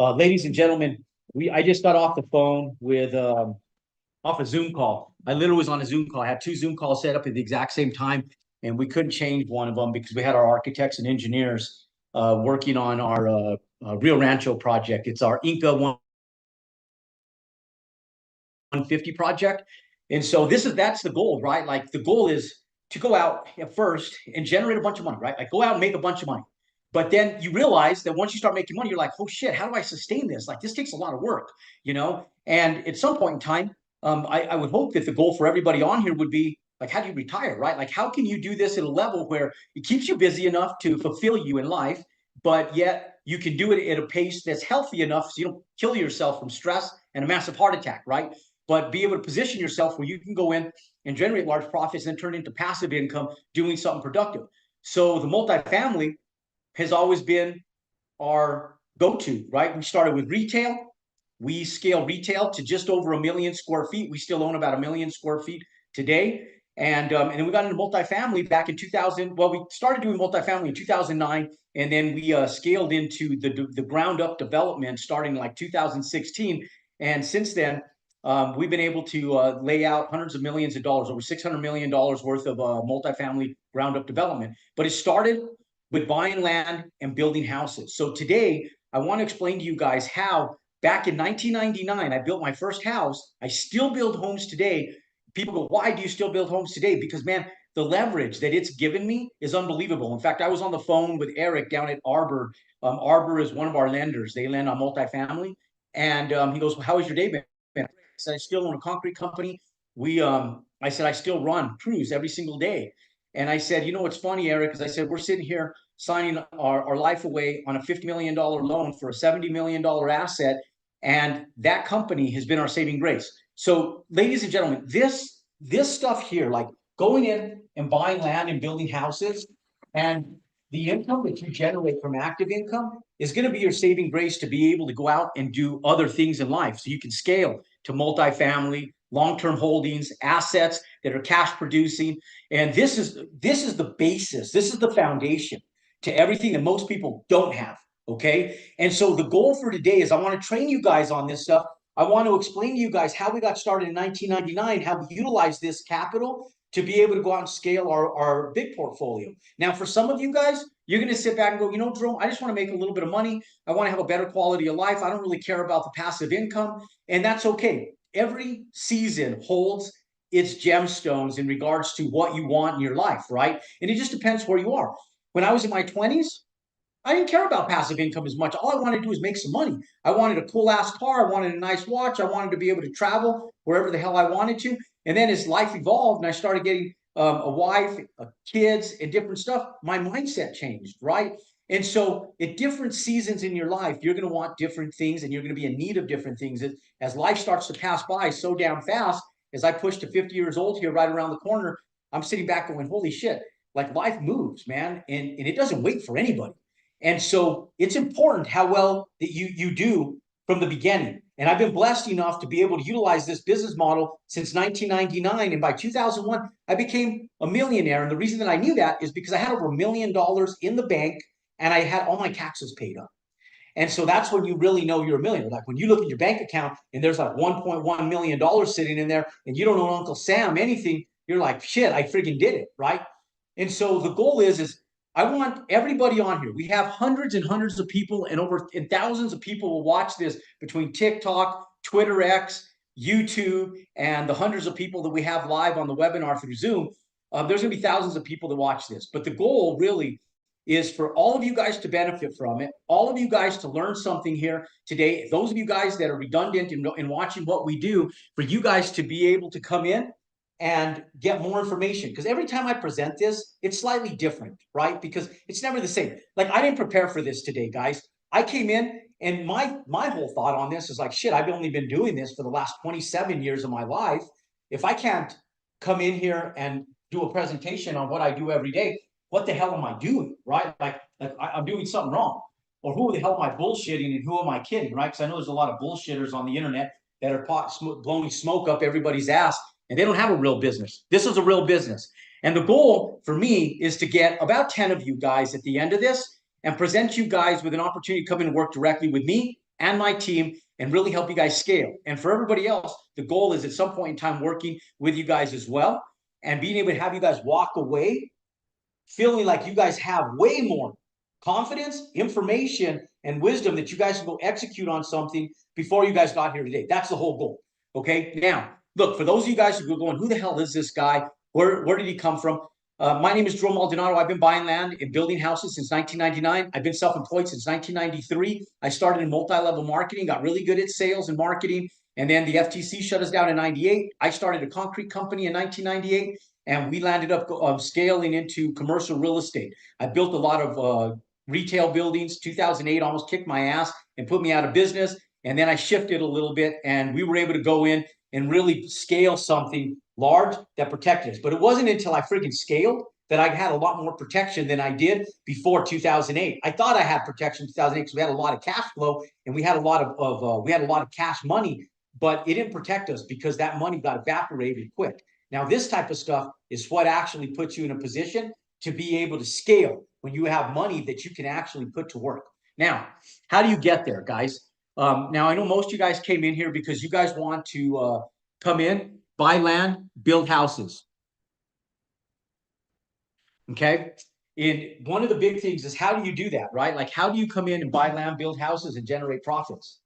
Ladies and gentlemen, I just got off the phone with off a Zoom call. I literally was on a Zoom call. I had two Zoom calls set up at the exact same time, and we couldn't change one of them because we had our architects and engineers working on our Rio Rancho project. It's our Inca 150 project, and so that's the goal, right? Like the goal is to go out at first and generate a bunch of money, right? Like go out and make a bunch of money. But then you realize that once you start making money, you're like, oh shit, how do I sustain this? Like this takes a lot of work, you know? And at some point in time, I would hope that the goal for everybody on here would be like, how do you retire, right? Like, how can you do this at a level where it keeps you busy enough to fulfill you in life, but yet you can do it at a pace that's healthy enough so you don't kill yourself from stress and a massive heart attack, right? But be able to position yourself where you can go in and generate large profits and turn into passive income doing something productive. So the multifamily has always been our go-to, right? We started with retail. We scale retail to just over 1 million square feet. We still own about 1 million square feet today. And then we got into multifamily back in 2000. Well, we started doing multifamily in 2009, and then we scaled into the ground up development starting like 2016. And since then, we've been able to lay out hundreds of millions of dollars, over $600 million worth of multifamily ground up development. But it started with buying land and building houses. So today, I want to explain to you guys how back in 1999, I built my first house. I still build homes today. People go, why do you still build homes today? Because, man, the leverage that it's given me is unbelievable. In fact, I was on the phone with Eric down at Arbor. Arbor is one of our lenders. They lend on multifamily. And he goes, well, how was your day been? I said, I still own a concrete company. I said, I still run crews every single day. And I said, you know what's funny, Eric? Because I said, we're sitting here signing our life away on a $50 million loan for a $70 million asset. And that company has been our saving grace. So, ladies and gentlemen, this stuff here, like going in and buying land and building houses, and the income that you generate from active income is going to be your saving grace to be able to go out and do other things in life. So you can scale to multifamily, long-term holdings, assets that are cash producing. And this is the basis. This is the foundation to everything that most people don't have. Okay. And so the goal for today is I want to train you guys on this stuff. I want to explain to you guys how we got started in 1999, how we utilize this capital to be able to go out and scale our big portfolio. Now, for some of you guys, you're going to sit back and go, you know, Jerome, I just want to make a little bit of money. I want to have a better quality of life. I don't really care about the passive income. And that's okay. Every season holds its gemstones in regards to what you want in your life, right? And it just depends where you are. When I was in my 20s, I didn't care about passive income as much. All I wanted to do was make some money. I wanted a cool ass car. I wanted a nice watch. I wanted to be able to travel wherever the hell I wanted to. And then as life evolved and I started getting a wife, kids, and different stuff, my mindset changed, right? And so at different seasons in your life, you're going to want different things and you're going to be in need of different things. As life starts to pass by so damn fast, as I push to 50 years old here, right around the corner, I'm sitting back going, holy shit, like life moves, man. And it doesn't wait for anybody. And so it's important how well that you do from the beginning. And I've been blessed enough to be able to utilize this business model since 1999. And by 2001, I became a millionaire. And the reason that I knew that is because I had over $1 million in the bank and I had all my taxes paid up. And so that's when you really know you're a millionaire. Like when you look at your bank account and there's like $1.1 million sitting in there and you don't owe Uncle Sam anything, you're like, shit, I freaking did it, right? And so the goal is I want everybody on here. We have hundreds and hundreds of people and thousands of people will watch this between TikTok, Twitter X, YouTube, and the hundreds of people that we have live on the webinar through Zoom. There's going to be thousands of people that watch this. But the goal really is for all of you guys to benefit from it, all of you guys to learn something here today. Those of you guys that are redundant in watching what we do, for you guys to be able to come in and get more information. Because every time I present this, it's slightly different, right? Because it's never the same. Like I didn't prepare for this today, guys. I came in and my whole thought on this is like, shit, I've only been doing this for the last 27 years of my life. If I can't come in here and do a presentation on what I do every day, what the hell am I doing, right? Like I'm doing something wrong. Or who the hell am I bullshitting and who am I kidding, right? Because I know there's a lot of bullshitters on the internet that are blowing smoke up everybody's ass and they don't have a real business. This is a real business. And the goal for me is to get about 10 of you guys at the end of this and present you guys with an opportunity to come in and work directly with me and my team and really help you guys scale. And for everybody else, the goal is at some point in time working with you guys as well and being able to have you guys walk away feeling like you guys have way more confidence, information, and wisdom that you guys can go execute on something before you guys got here today. That's the whole goal. Okay. Now, look, for those of you guys who are going, who the hell is this guy? Where did he come from? My name is Jerome Maldonado. I've been buying land and building houses since 1999. I've been self-employed since 1993. I started in multi-level marketing, got really good at sales and marketing. And then the FTC shut us down in 98. I started a concrete company in 1998 and we landed up scaling into commercial real estate. I built a lot of retail buildings. 2008 almost kicked my ass and put me out of business. And then I shifted a little bit and we were able to go in and really scale something large that protected us. But it wasn't until I friggin' scaled that I had a lot more protection than I did before 2008. I thought I had protection in 2008 because we had a lot of cash flow and we had a lot of cash money, but it didn't protect us because that money got evaporated quick. Now, this type of stuff is what actually puts you in a position to be able to scale when you have money that you can actually put to work. Now, how do you get there, guys? Now, I know most of you guys came in here because you guys want to come in, buy land, build houses. Okay. And one of the big things is how do you do that, right? Like, how do you come in and buy land, build houses, and generate profits?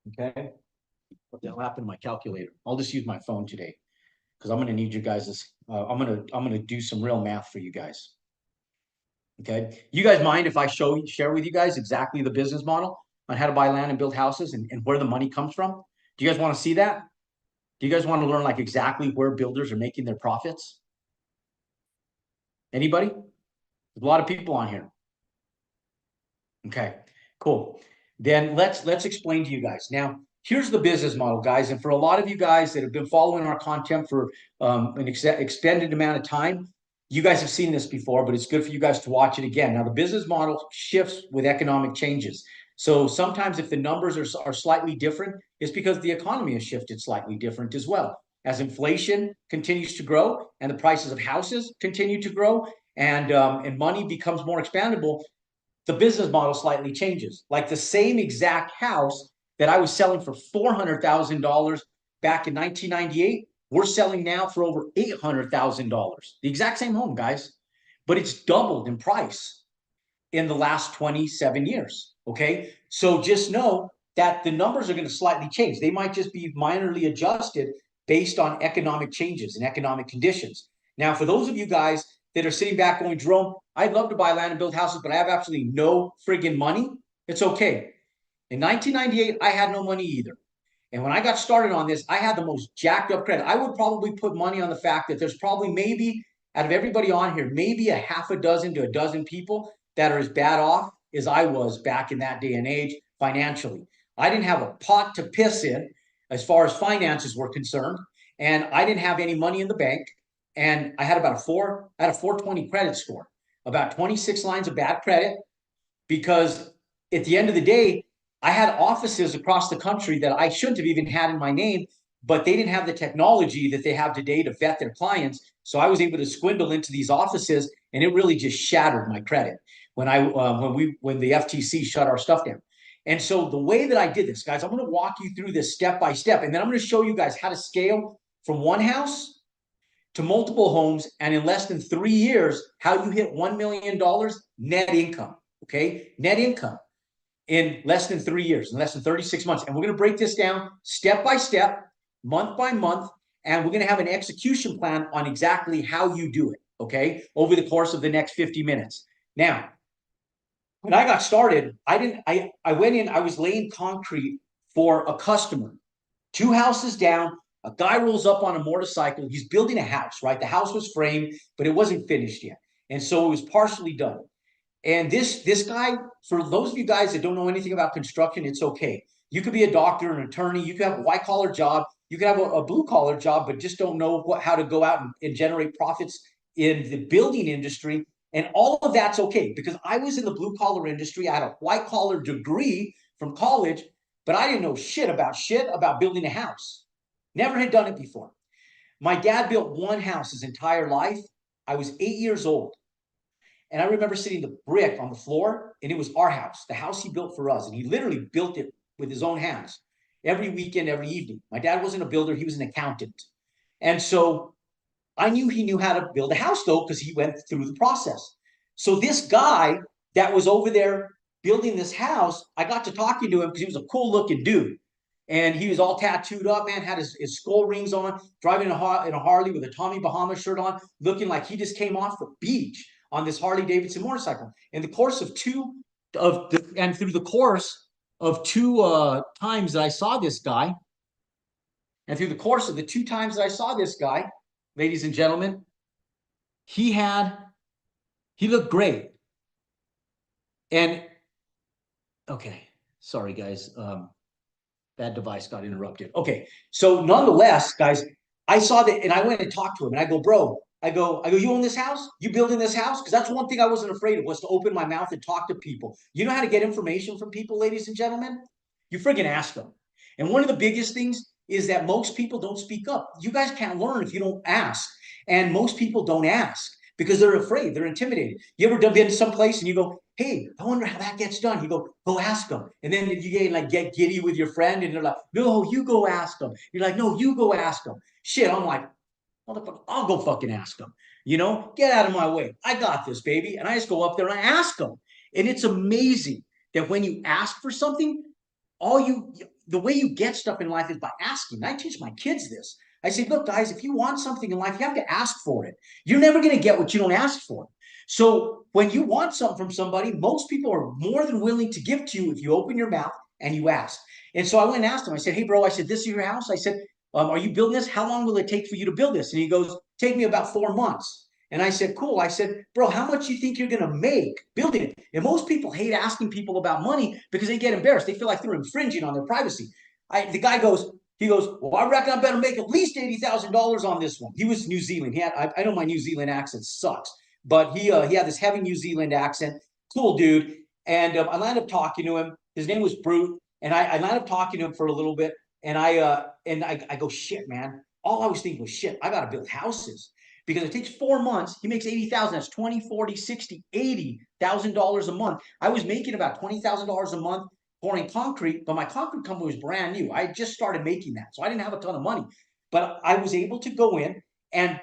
Okay. What the hell happened to my calculator? I'll just use my phone today because I'm going to need you guys. I'm going to do some real math for you guys. Okay. You guys mind if I share with you guys exactly the business model on how to buy land and build houses and where the money comes from? Do you guys want to see that? Do you guys want to learn like exactly where builders are making their profits? Anybody? There's a lot of people on here. Okay, cool. Then let's explain to you guys. Now, here's the business model, guys. And for a lot of you guys that have been following our content for an extended amount of time, you guys have seen this before, but it's good for you guys to watch it again. Now, the business model shifts with economic changes. So sometimes if the numbers are slightly different, it's because the economy has shifted slightly different as well. As inflation continues to grow and the prices of houses continue to grow and money becomes more expandable, the business model slightly changes. Like the same exact house that I was selling for $400,000 back in 1998, we're selling now for over $800,000. The exact same home, guys, but it's doubled in price in the last 27 years. Okay. So just know that the numbers are going to slightly change. They might just be minorly adjusted based on economic changes and economic conditions. Now, for those of you guys that are sitting back going, Jerome, I'd love to buy land and build houses, but I have absolutely no friggin' money. It's okay. In 1998, I had no money either. And when I got started on this, I had the most jacked up credit. I would probably put money on the fact that there's probably maybe out of everybody on here, maybe a half a dozen to a dozen people that are as bad off as I was back in that day and age financially. I didn't have a pot to piss in as far as finances were concerned. And I didn't have any money in the bank. And I had about I had a 420 credit score, about 26 lines of bad credit, because at the end of the day, I had offices across the country that I shouldn't have even had in my name, but they didn't have the technology that they have today to vet their clients. So I was able to swindle into these offices, and it really just shattered my credit when when the FTC shut our stuff down. And so the way that I did this, guys, I'm going to walk you through this step by step, and then I'm going to show you guys how to scale from one house to multiple homes, and in less than 3 years, how you hit $1 million net income. Okay, net income in less than 3 years, in less than 36 months. And we're going to break this down step by step, month by month, and we're going to have an execution plan on exactly how you do it, okay, over the course of the next 50 minutes. Now, when I got started, I went in, I was laying concrete for a customer, 2 houses down. A guy rolls up on a motorcycle. He's building a house, right? The house was framed, but it wasn't finished yet. And so it was partially done. And this guy, for those of you guys that don't know anything about construction, it's okay. You could be a doctor, an attorney, you could have a white collar job, you could have a blue collar job, but just don't know how to go out and generate profits in the building industry. And all of that's okay, because I was in the blue collar industry. I had a white collar degree from college, but I didn't know shit about building a house. Never had done it before. My dad built one house his entire life. I was 8 years old. And I remember sitting the brick on the floor, and it was our house, the house he built for us. And he literally built it with his own hands every weekend, every evening. My dad wasn't a builder, he was an accountant. And so I knew he knew how to build a house though, because he went through the process. So this guy that was over there building this house, I got to talking to him because he was a cool looking dude. And he was all tattooed up, man, had his skull rings on, driving in a Harley with a Tommy Bahama shirt on, looking like he just came off the beach on this Harley Davidson motorcycle. In the course of and through the course of two times that I saw this guy, and through the course of the two times that I saw this guy, ladies and gentlemen, he looked great. And okay, sorry guys, that device got interrupted. Okay, so nonetheless, guys, I saw that, and I went and talked to him, and I go, bro, I go, you own this house? You building this house? Because that's one thing I wasn't afraid of, was to open my mouth and talk to people. You know how to get information from people, ladies and gentlemen? You friggin' ask them. And one of the biggest things is that most people don't speak up. You guys can't learn if you don't ask. And most people don't ask because they're afraid, they're intimidated. You ever been to some place and you go, hey, I wonder how that gets done. You go ask them. And then you get giddy with your friend and they're like, no, you go ask them. You're like, no, you go ask them. Shit, I'm like, motherfucker, I'll go fucking ask them. Get out of my way. I got this, baby. And I just go up there and I ask them. And it's amazing that when you ask for something, the way you get stuff in life is by asking. I teach my kids this. I say, look, guys, if you want something in life, you have to ask for it. You're never going to get what you don't ask for. So when you want something from somebody, most people are more than willing to give to you if you open your mouth and you ask. And so I went and asked him. I said, hey, bro, I said, this is your house? I said, are you building this? How long will it take for you to build this? And he goes, take me about 4 months. And I said, cool. I said, bro, how much do you think you're going to make building it? And most people hate asking people about money because they get embarrassed. They feel like they're infringing on their privacy. The guy goes, well, I reckon I better make at least $80,000 on this one. He was New Zealand. I know my New Zealand accent sucks, but he had this heavy New Zealand accent. Cool dude. And I landed up talking to him. His name was Brute. And I landed up talking to him for a little bit. And I go, shit, man. All I was thinking was, shit, I got to build houses. Because it takes 4 months. He makes 80,000. That's 20, 40, 60, $80,000 a month. I was making about $20,000 a month pouring concrete, but my concrete company was brand new. I just started making that. So I didn't have a ton of money. But I was able to go in and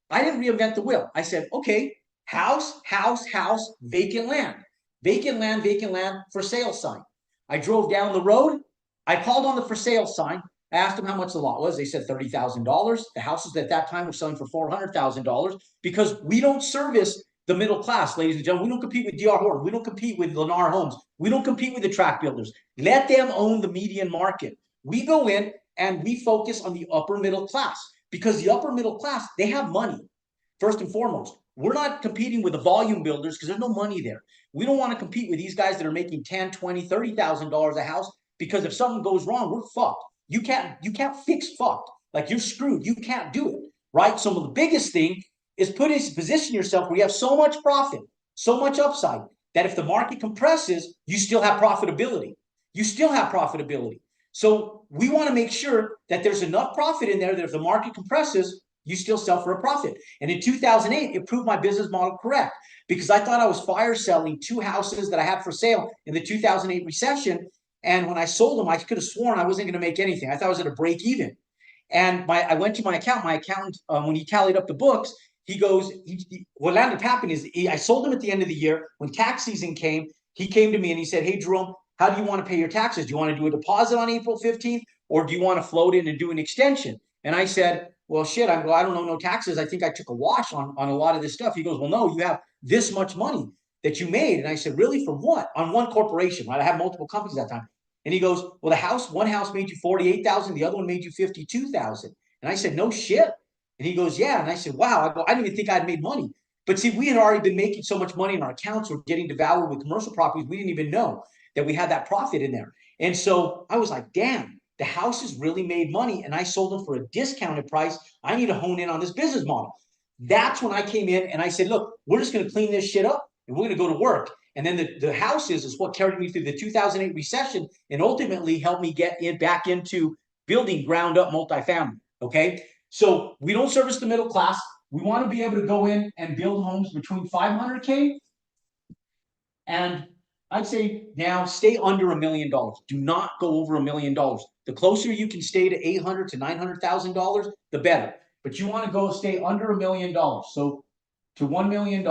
I didn't reinvent the wheel. I said, okay, house, vacant land. Vacant land, for sale sign. I drove down the road. I called on the for sale sign. I asked them how much the lot was. They said $30,000. The houses at that time were selling for $400,000 because we don't service the middle class, ladies and gentlemen. We don't compete with D.R. Horton. We don't compete with Lennar Homes. We don't compete with the tract builders. Let them own the median market. We go in and we focus on the upper middle class because the upper middle class, they have money, first and foremost. We're not competing with the volume builders because there's no money there. We don't want to compete with these guys that are making $10,000, $20,000, $30,000 a house because if something goes wrong, we're fucked. You can't fix fucked. Like you're screwed. You can't do it, right? So the biggest thing is position yourself where you have so much profit, so much upside that if the market compresses, you still have profitability. You still have profitability. So we want to make sure that there's enough profit in there that if the market compresses, you still sell for a profit. And in 2008, it proved my business model correct because I thought I was fire selling 2 houses that I had for sale in the 2008 recession. And when I sold them, I could have sworn I wasn't going to make anything. I thought I was at a break even. And I went to my accountant, when he tallied up the books, he goes, what ended up happening is I sold him at the end of the year. When tax season came, he came to me and he said, hey, Jerome, how do you want to pay your taxes? Do you want to do a deposit on April 15th or do you want to float in and do an extension? And I said, well, shit, I don't know, no taxes. I think I took a wash on a lot of this stuff. He goes, well, no, you have this much money that you made. And I said, really, from what? On one corporation, right? I have multiple companies at that time. And he goes, well, one house made you 48,000, the other one made you 52,000. And I said, no shit. And he goes, yeah. And I said, wow. I didn't even think I'd made money. But see, we had already been making so much money in our accounts. We're getting devoured with commercial properties. We didn't even know that we had that profit in there. And so I was like, damn, the houses really made money. And I sold them for a discounted price. I need to hone in on this business model. That's when I came in and I said, look, we're just going to clean this shit up and we're going to go to work. And then the houses is what carried me through the 2008 recession and ultimately helped me get back into building ground up multifamily. Okay. So we don't service the middle class. We want to be able to go in and build homes between 500K and I'd say now stay under $1 million. Do not go over $1 million. The closer you can stay to 800 to $900,000, the better. But you want to go stay under $1 million. So to $1 million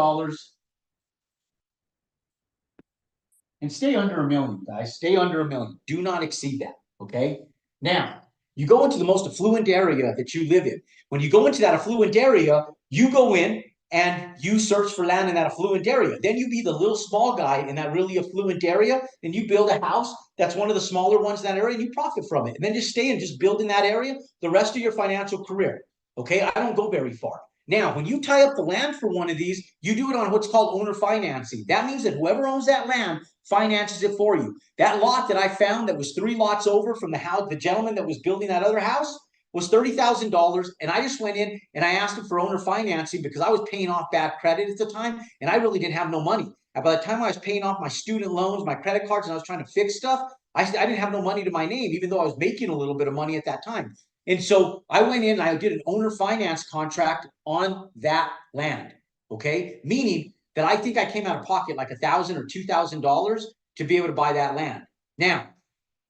and stay under $1 million, guys. Stay under $1 million. Do not exceed that. Okay. Now, you go into the most affluent area that you live in. When you go into that affluent area, you go in and you search for land in that affluent area. Then you be the little small guy in that really affluent area, and you build a house that's one of the smaller ones in that area, and you profit from it. And then just stay and just build in that area the rest of your financial career. Okay, I don't go very far. Now, when you tie up the land for one of these, you do it on what's called owner financing. That means that whoever owns that land finances it for you. That lot that I found that was 3 lots over from the house, the gentleman that was building that other house was $30,000. And I just went in and I asked him for owner financing because I was paying off bad credit at the time and I really didn't have no money. And by the time I was paying off my student loans, my credit cards, and I was trying to fix stuff, I didn't have no money to my name, even though I was making a little bit of money at that time. And so I went in and I did an owner finance contract on that land. Okay. Meaning that I think I came out of pocket like $1,000 or $2,000 to be able to buy that land. Now,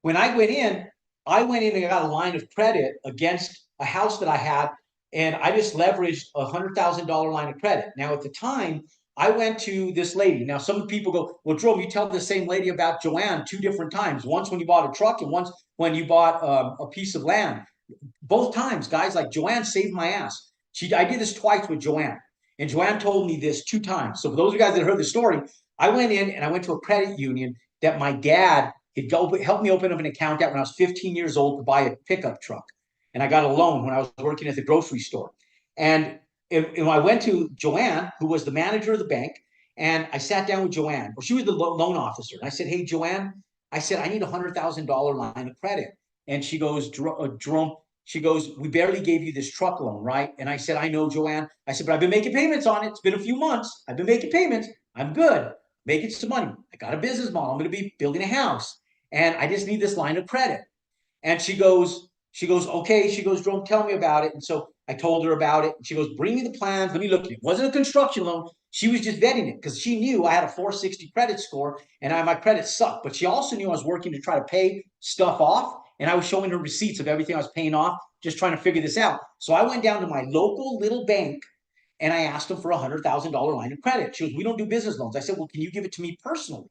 when I went in and I got a line of credit against a house that I had, and I just leveraged $100,000 line of credit. Now, at the time, I went to this lady. Now, some people go, well, Jerome, you tell the same lady about Joanne 2 different times. Once when you bought a truck and once when you bought a piece of land. Both times, guys, like Joanne saved my ass. I did this twice with Joanne, and Joanne told me this 2 times. So for those of you guys that heard the story, I went in and I went to a credit union that my dad had helped me open up an account at when I was 15 years old to buy a pickup truck, and I got a loan when I was working at the grocery store. And I went to Joanne, who was the manager of the bank, and I sat down with Joanne. Well, she was the loan officer, and I said, "Hey, Joanne," I said, "I need $100,000 line of credit." And she goes, Jerome, she goes, "We barely gave you this truck loan, right?" And I said, "I know, Joanne." I said, "But I've been making payments on it. It's been a few months. I've been making payments. I'm good. Making some money. I got a business model. I'm going to be building a house. And I just need this line of credit." And she goes, "Okay." She goes, "Jerome, tell me about it." And so I told her about it. And she goes, "Bring me the plans. Let me look at it." It wasn't a construction loan. She was just vetting it because she knew I had a 460 credit score and my credit sucked. But she also knew I was working to try to pay stuff off. And I was showing her receipts of everything I was paying off, just trying to figure this out. So I went down to my local little bank and I asked them for $100,000 line of credit. She goes, "We don't do business loans." I said, "Well, can you give it to me personally?"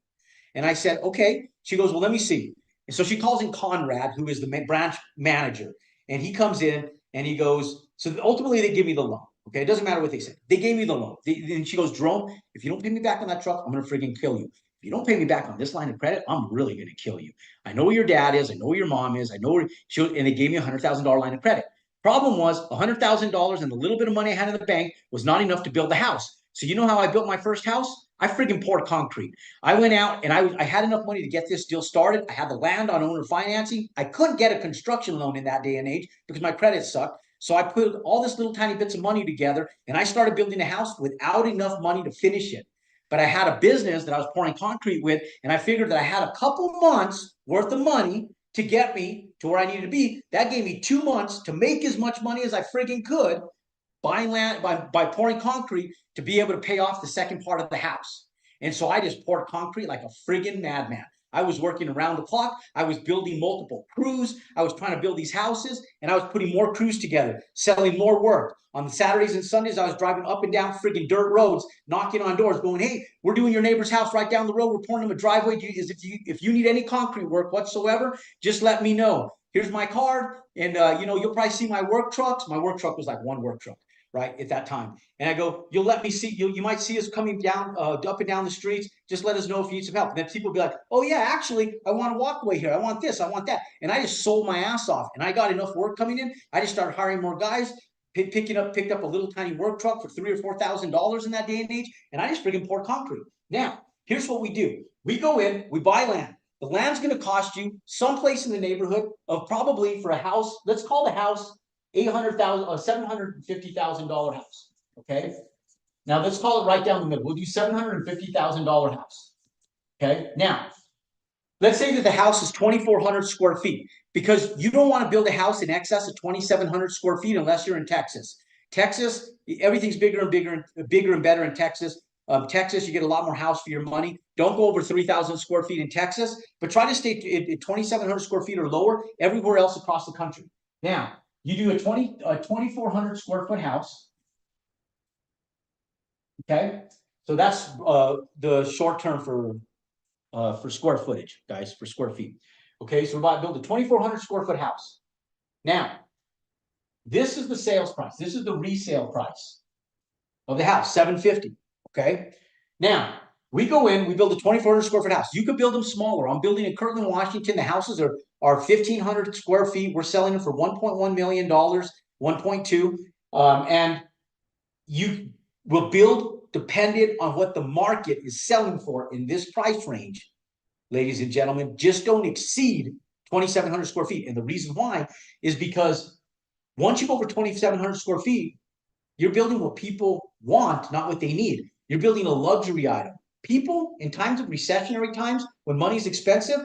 And I said, "Okay." She goes, "Well, let me see." And so she calls in Conrad, who is the branch manager. And he comes in and he goes, so ultimately they give me the loan. Okay. It doesn't matter what they say. They gave me the loan. And she goes, "Jerome, if you don't pay me back on that truck, I'm going to friggin' kill you. If you don't pay me back on this line of credit, I'm really going to kill you. I know where your dad is. I know where your mom is. I know where and they gave me $100,000 line of credit. Problem was $100,000 and the little bit of money I had in the bank was not enough to build the house. So you know how I built my first house? I friggin' poured concrete. I went out and I had enough money to get this deal started. I had the land on owner financing. I couldn't get a construction loan in that day and age because my credit sucked. So I put all this little tiny bits of money together and I started building a house without enough money to finish it. But I had a business that I was pouring concrete with, and I figured that I had a couple months worth of money to get me to where I needed to be. That gave me 2 months to make as much money as I friggin' could buying land by pouring concrete to be able to pay off the second part of the house. And so I just poured concrete like a friggin' madman. I was working around the clock. I was building multiple crews. I was trying to build these houses, and I was putting more crews together, selling more work. On the Saturdays and Sundays, I was driving up and down friggin' dirt roads, knocking on doors, going, "Hey, we're doing your neighbor's house right down the road. We're pouring them a driveway. If you need any concrete work whatsoever, just let me know. Here's my card, and you'll probably see my work trucks." My work truck was like one work truck, right, at that time. And I go, "You'll let me see, you might see us coming down, up and down the streets. Just let us know if you need some help." And then people will be like, "Oh yeah, actually, I want a walkway here. I want this, I want that." And I just sold my ass off and I got enough work coming in. I just started hiring more guys, picked up a little tiny work truck for $3,000 or $4,000 in that day and age. And I just friggin' poured concrete. Now, here's what we do. We go in, we buy land. The land's going to cost you someplace in the neighborhood of probably for a house. Let's call the house $750,000 house. Okay. Now let's call it right down the middle. We'll do $750,000 house. Okay. Now, let's say that the house is 2,400 square feet because you don't want to build a house in excess of 2,700 square feet unless you're in Texas. Texas, everything's bigger and bigger and better in Texas. Texas, you get a lot more house for your money. Don't go over 3,000 square feet in Texas, but try to stay at 2,700 square feet or lower everywhere else across the country. Now, you do a 2,400 square foot house. Okay, so that's the short term for square footage, guys, for square feet. Okay, so we're about to build a 2,400 square foot house. Now, this is the sales price. This is the resale price of the house, $750. Okay. Now we go in, we build a 2,400 square foot house. You could build them smaller. I'm building in Kirtland, Washington. The houses are 1,500 square feet. We're selling them for $1.1 million, 1.2, and you will build dependent on what the market is selling for in this price range. Ladies and gentlemen, just don't exceed 2,700 square feet. And the reason why is because once you go over 2,700 square feet, you're building what people want, not what they need. You're building a luxury item. People, in times of recessionary times, when money's expensive,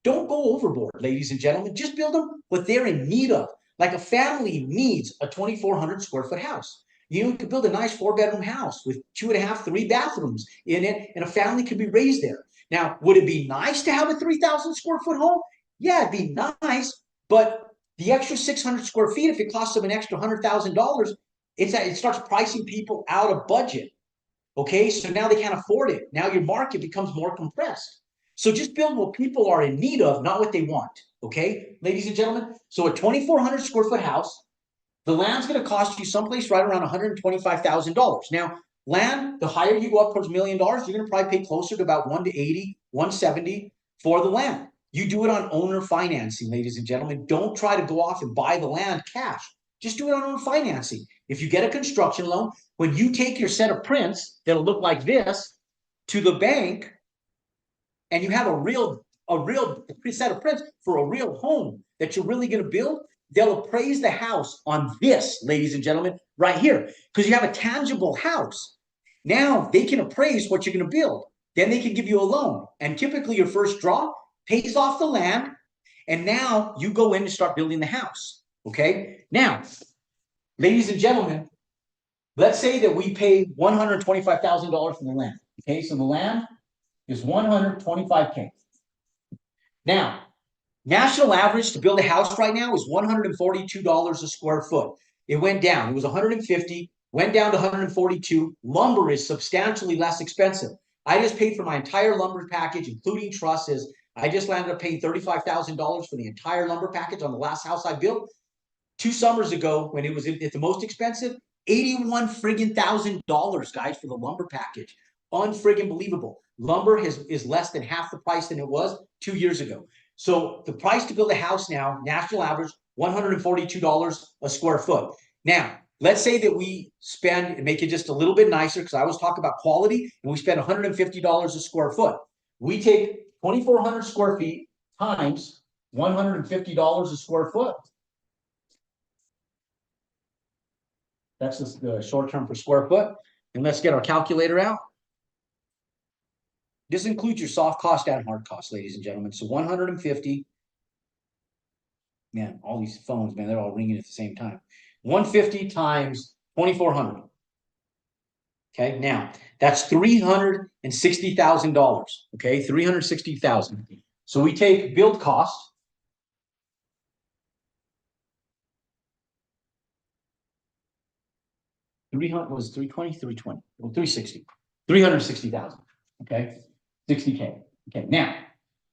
don't go overboard, ladies and gentlemen. Just build them what they're in need of. Like a family needs a 2,400 square foot house. You could build a nice 4-bedroom house with 2.5, 3 bathrooms in it, and a family could be raised there. Now, would it be nice to have a 3,000 square foot home? Yeah, it'd be nice, but the extra 600 square feet, if it costs them an extra $100,000, it starts pricing people out of budget. Okay, so now they can't afford it. Now your market becomes more compressed. So just build what people are in need of, not what they want. Okay, ladies and gentlemen. So a 2,400 square foot house, the land's going to cost you someplace right around $125,000. Now, land, the higher you go up towards $1 million, you're going to probably pay closer to about 180, 170 for the land. You do it on owner financing, ladies and gentlemen. Don't try to go off and buy the land cash. Just do it on owner financing. If you get a construction loan, when you take your set of prints that'll look like this to the bank, and you have a real set of prints for a real home that you're really going to build, they'll appraise the house on this, ladies and gentlemen, right here, because you have a tangible house. Now they can appraise what you're going to build. Then they can give you a loan. And typically your first draw pays off the land. And now you go in and start building the house. Okay. Now, ladies and gentlemen, let's say that we pay $125,000 for the land. Okay. So the land is $125K. Now, national average to build a house right now is $142 a square foot. It went down. It was $150, went down to $142. Lumber is substantially less expensive. I just paid for my entire lumber package, including trusses. I just landed up paying $35,000 for the entire lumber package on the last house I built. 2 summers ago, when it was at the most expensive, $81,000, guys, for the lumber package. Unfriggin' believable. Lumber is less than half the price than it was 2 years ago. So the price to build a house now, national average, $142 a square foot. Now, let's say that we spend and make it just a little bit nicer, because I always talk about quality, and we spend $150 a square foot. We take 2,400 square feet times $150 a square foot. That's the short term per square foot. And let's get our calculator out. This includes your soft cost and hard cost, ladies and gentlemen. So 150. Man, all these phones, man, they're all ringing at the same time. 150 times 2,400. Okay, now that's $360,000. Okay, $360,000. So we take build cost. Was 320, 320, well, 360, 360,000. Okay, 60K. Okay, now,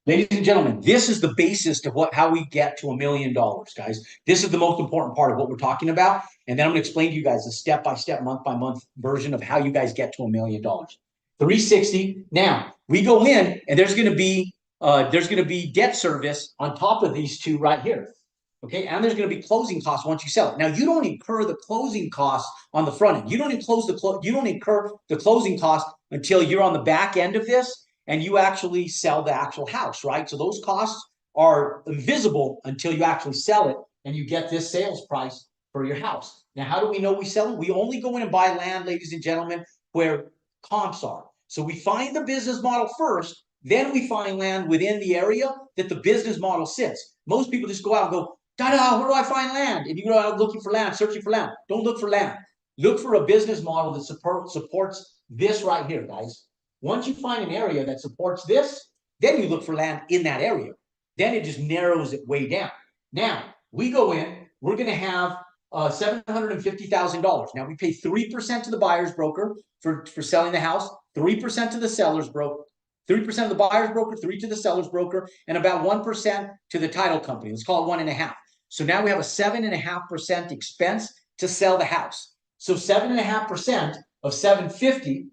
ladies and gentlemen, this is the basis to how we get to $1 million, guys. This is the most important part of what we're talking about. And then I'm going to explain to you guys a step-by-step, month-by-month version of how you guys get to $1 million. 360. Now, we go in, and there's going to be debt service on top of these two right here. Okay, and there's going to be closing costs once you sell it. Now, you don't incur the closing costs on the front end. You don't incur the closing costs until you're on the back end of this and you actually sell the actual house, right? So those costs are invisible until you actually sell it and you get this sales price for your house. Now, how do we know we sell it? We only go in and buy land, ladies and gentlemen, where comps are. So we find the business model first, then we find land within the area that the business model sits. Most people just go out and go, da-da, where do I find land? And you go out looking for land, searching for land. Don't look for land. Look for a business model that supports this right here, guys. Once you find an area that supports this, then you look for land in that area. Then it just narrows it way down. Now, we go in, we're going to have $750,000. Now, we pay 3% to the buyer's broker for selling the house, 3% to the seller's broker, 3% of the buyer's broker, 3% to the seller's broker, and about 1% to the title company. Let's call it 1.5%. So now we have a 7.5% expense to sell the house. So 7.5% of 750,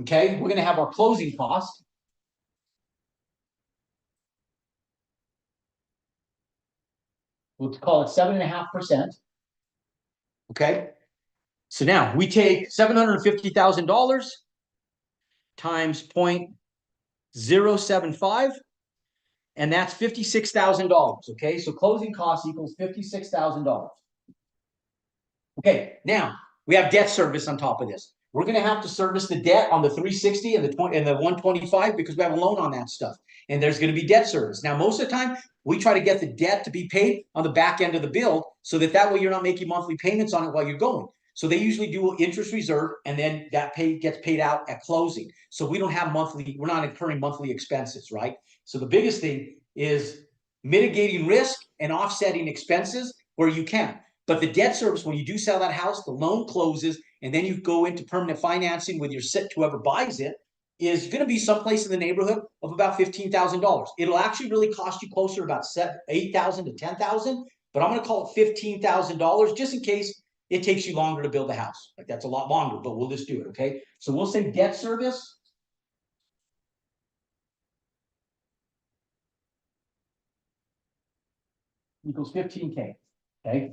okay, we're going to have our closing cost. We'll call it 7.5%. Okay. So now we take $750,000 times 0.075, and that's $56,000. Okay. So closing costs equals $56,000. Okay. Now we have debt service on top of this. We're going to have to service the debt on the 360 and the 125 because we have a loan on that stuff. And there's going to be debt service. Now, most of the time, we try to get the debt to be paid on the back end of the build so that way you're not making monthly payments on it while you're going. So they usually do interest reserve, and then that gets paid out at closing. So we don't have we're not incurring monthly expenses, right? So the biggest thing is mitigating risk and offsetting expenses where you can. But the debt service, when you do sell that house, the loan closes, and then you go into permanent financing with your whoever buys it, is going to be someplace in the neighborhood of about $15,000. It'll actually really cost you closer to about $8,000 to $10,000, but I'm going to call it $15,000 just in case it takes you longer to build a house. Like that's a lot longer, but we'll just do it. Okay. So we'll say debt service equals 15K. Okay.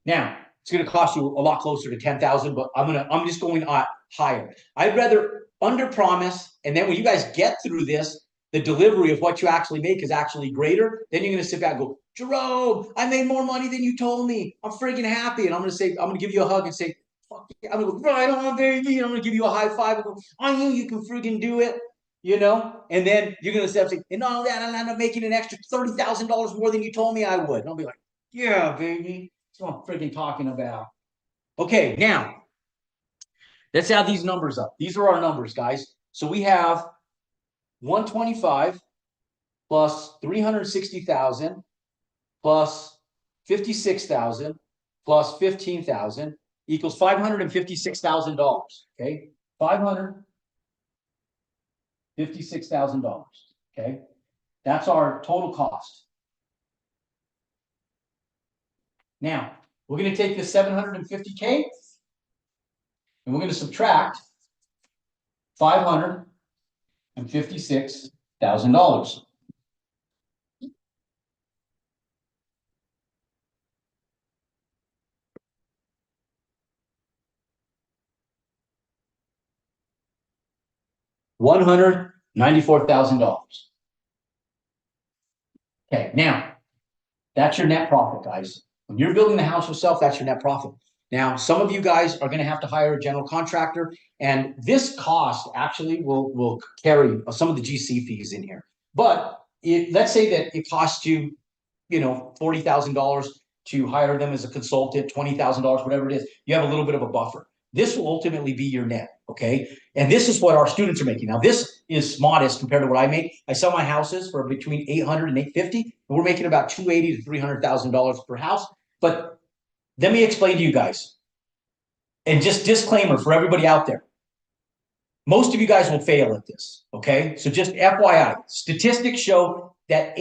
Now it's going to cost you a lot closer to 10,000, but I'm just going higher. I'd rather under promise, and then when you guys get through this, the delivery of what you actually make is actually greater. Then you're going to sit back and go, Jerome, I made more money than you told me. I'm freaking happy, and I'm going to give you a hug and say, fuck yeah. I'm going to go right on, baby. And I'm going to give you a high five and go, I knew you can freaking do it. And then you're going to say, and all that, and I'm making an extra $30,000 more than you told me I would. And I'll be like, yeah, baby. That's what I'm freaking talking about. Okay, now let's add these numbers up. These are our numbers, guys. So we have 125 plus 360,000 plus 56,000 plus 15,000 equals $556,000. Okay, $556,000. Okay, that's our total cost. Now, we're going to take this 750K and we're going to subtract $556,000. $194,000. Okay, now that's your net profit, guys. When you're building the house yourself, that's your net profit. Now, some of you guys are going to have to hire a general contractor, and this cost actually will carry some of the GC fees in here. But let's say that it costs you, $40,000 to hire them as a consultant, $20,000, whatever it is. You have a little bit of a buffer. This will ultimately be your net, okay? And this is what our students are making. Now, this is modest compared to what I make. I sell my houses for between $800 and $850, and we're making about $280,000 to $300,000 per house. But let me explain to you guys, and just disclaimer for everybody out there. Most of you guys will fail at this, okay? So just FYI, statistics show that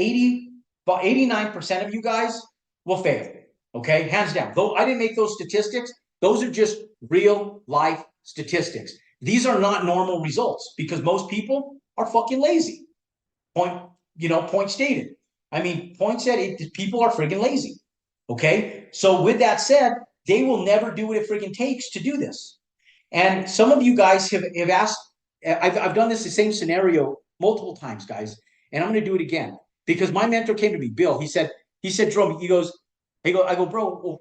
about 89% of you guys will fail, okay? Hands down. Though I didn't make those statistics, those are just real life statistics. These are not normal results because most people are fucking lazy. Point stated. I mean, point said, people are freaking lazy, okay? So with that said, they will never do what it freaking takes to do this. And some of you guys have asked, I've done the same scenario multiple times, guys, and I'm going to do it again because my mentor came to me, Bill. He said, Jerome, I go, bro, well,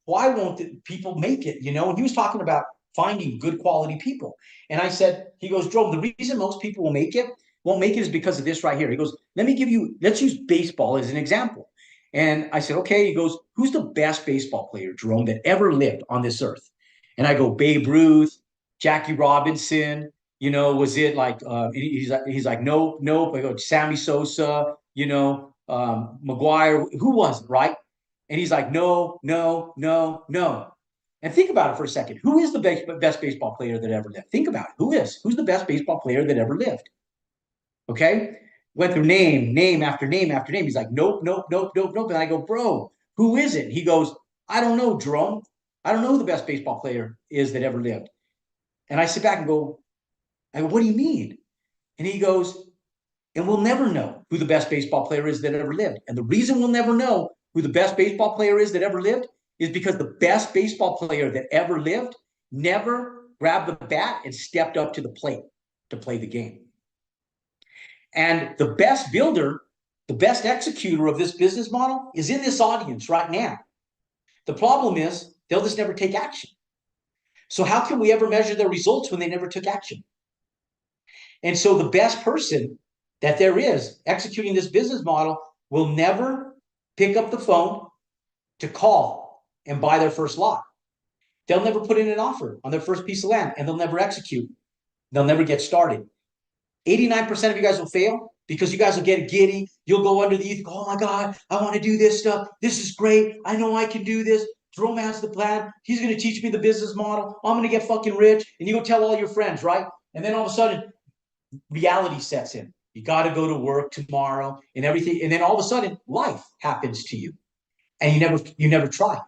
why won't people make it? And he was talking about finding good quality people. And I said, he goes, Jerome, the reason most people won't make it is because of this right here. He goes, let's use baseball as an example. And I said, okay. He goes, who's the best baseball player, Jerome, that ever lived on this earth? And I go, Babe Ruth, Jackie Robinson, Was it like he's like, nope, nope. I go, Sammy Sosa, McGuire, who was it, right? And he's like, no, no, no, no. And think about it for a second. Who is the best baseball player that ever lived? Think about it. Who's the best baseball player that ever lived? Okay. Went through name after name after name. He's like, nope, nope, nope, nope, nope. And I go, bro, who is it? He goes, I don't know, Jerome. I don't know who the best baseball player is that ever lived. And I sit back and I go, what do you mean? And he goes, and we'll never know who the best baseball player is that ever lived. And the reason we'll never know who the best baseball player is that ever lived is because the best baseball player that ever lived never grabbed the bat and stepped up to the plate to play the game. And the best builder, the best executor of this business model is in this audience right now. The problem is they'll just never take action. So how can we ever measure their results when they never took action? And so the best person that there is executing this business model will never pick up the phone to call and buy their first lot. They'll never put in an offer on their first piece of land, and they'll never execute. They'll never get started. 89% of you guys will fail because you guys will get giddy. You'll go underneath, go, oh my God, I want to do this stuff. This is great. I know I can do this. Jerome has the plan. He's going to teach me the business model. I'm going to get fucking rich. And you go tell all your friends, right? And then all of a sudden, reality sets in. You got to go to work tomorrow and everything. And then all of a sudden, life happens to you. And you never try.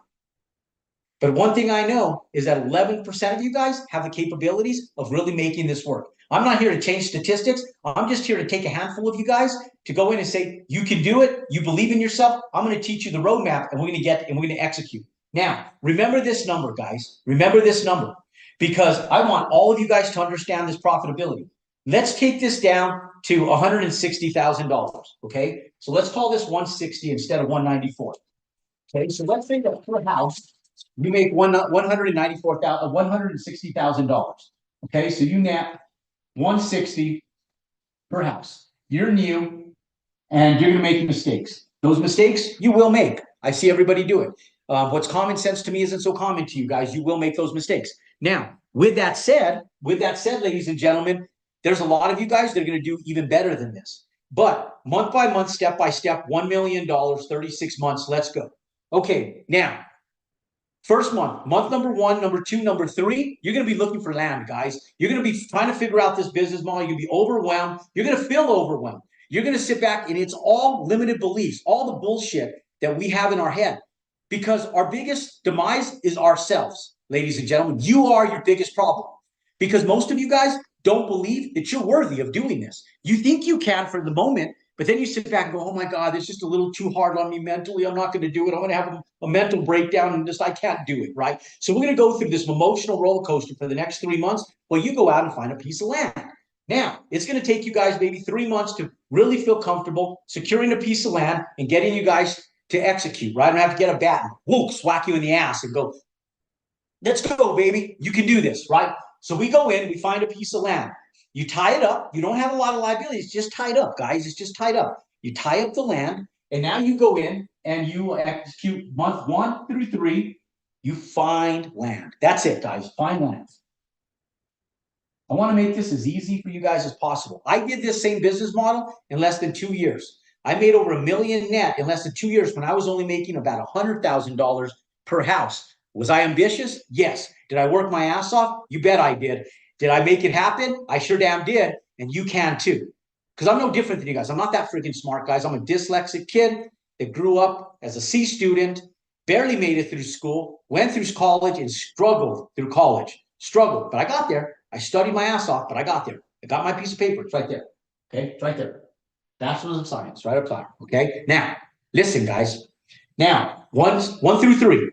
But one thing I know is that 11% of you guys have the capabilities of really making this work. I'm not here to change statistics. I'm just here to take a handful of you guys to go in and say, you can do it. You believe in yourself. I'm going to teach you the roadmap and we're going to execute. Now, remember this number, guys. Remember this number because I want all of you guys to understand this profitability. Let's take this down to $160,000. Okay. So let's call this 160 instead of 194. Okay. So let's say that per house, you make $160,000. Okay. So you net 160 per house. You're new and you're going to make mistakes. Those mistakes you will make. I see everybody do it. What's common sense to me isn't so common to you guys. You will make those mistakes. Now, with that said, ladies and gentlemen, there's a lot of you guys that are going to do even better than this. But month by month, step by step, $1 million, 36 months. Let's go. Okay. Now, first month number 1, number 2, number 3, you're going to be looking for land, guys. You're going to be trying to figure out this business model. You're going to be overwhelmed. You're going to feel overwhelmed. You're going to sit back and it's all limited beliefs, all the bullshit that we have in our head because our biggest demise is ourselves, ladies and gentlemen. You are your biggest problem because most of you guys don't believe that you're worthy of doing this. You think you can for the moment, but then you sit back and go, oh my God, it's just a little too hard on me mentally. I'm not going to do it. I'm going to have a mental breakdown and I can't do it, right? So we're going to go through this emotional roller coaster for the next 3 months while you go out and find a piece of land. Now, it's going to take you guys maybe 3 months to really feel comfortable securing a piece of land and getting you guys to execute, right? I don't have to get a bat and whoop, whack you in the ass and go, let's go, baby. You can do this, right? So we go in, we find a piece of land. You tie it up. You don't have a lot of liabilities. It's just tied up, guys. It's just tied up. You tie up the land, and now you go in and you execute month 1 through 3. You find land. That's it, guys. Find land. I want to make this as easy for you guys as possible. I did this same business model in less than 2 years. I made over $1 million net in less than 2 years when I was only making about $100,000 per house. Was I ambitious? Yes. Did I work my ass off? You bet I did. Did I make it happen? I sure damn did. And you can too. Because I'm no different than you guys. I'm not that freaking smart, guys. I'm a dyslexic kid that grew up as a C student, barely made it through school, went through college and struggled through college. Struggled, but I got there. I studied my ass off, but I got there. I got my piece of paper. It's right there. Okay, it's right there. Bachelor's of Science, right up top. Okay, now, listen, guys. Now, 1 through 3.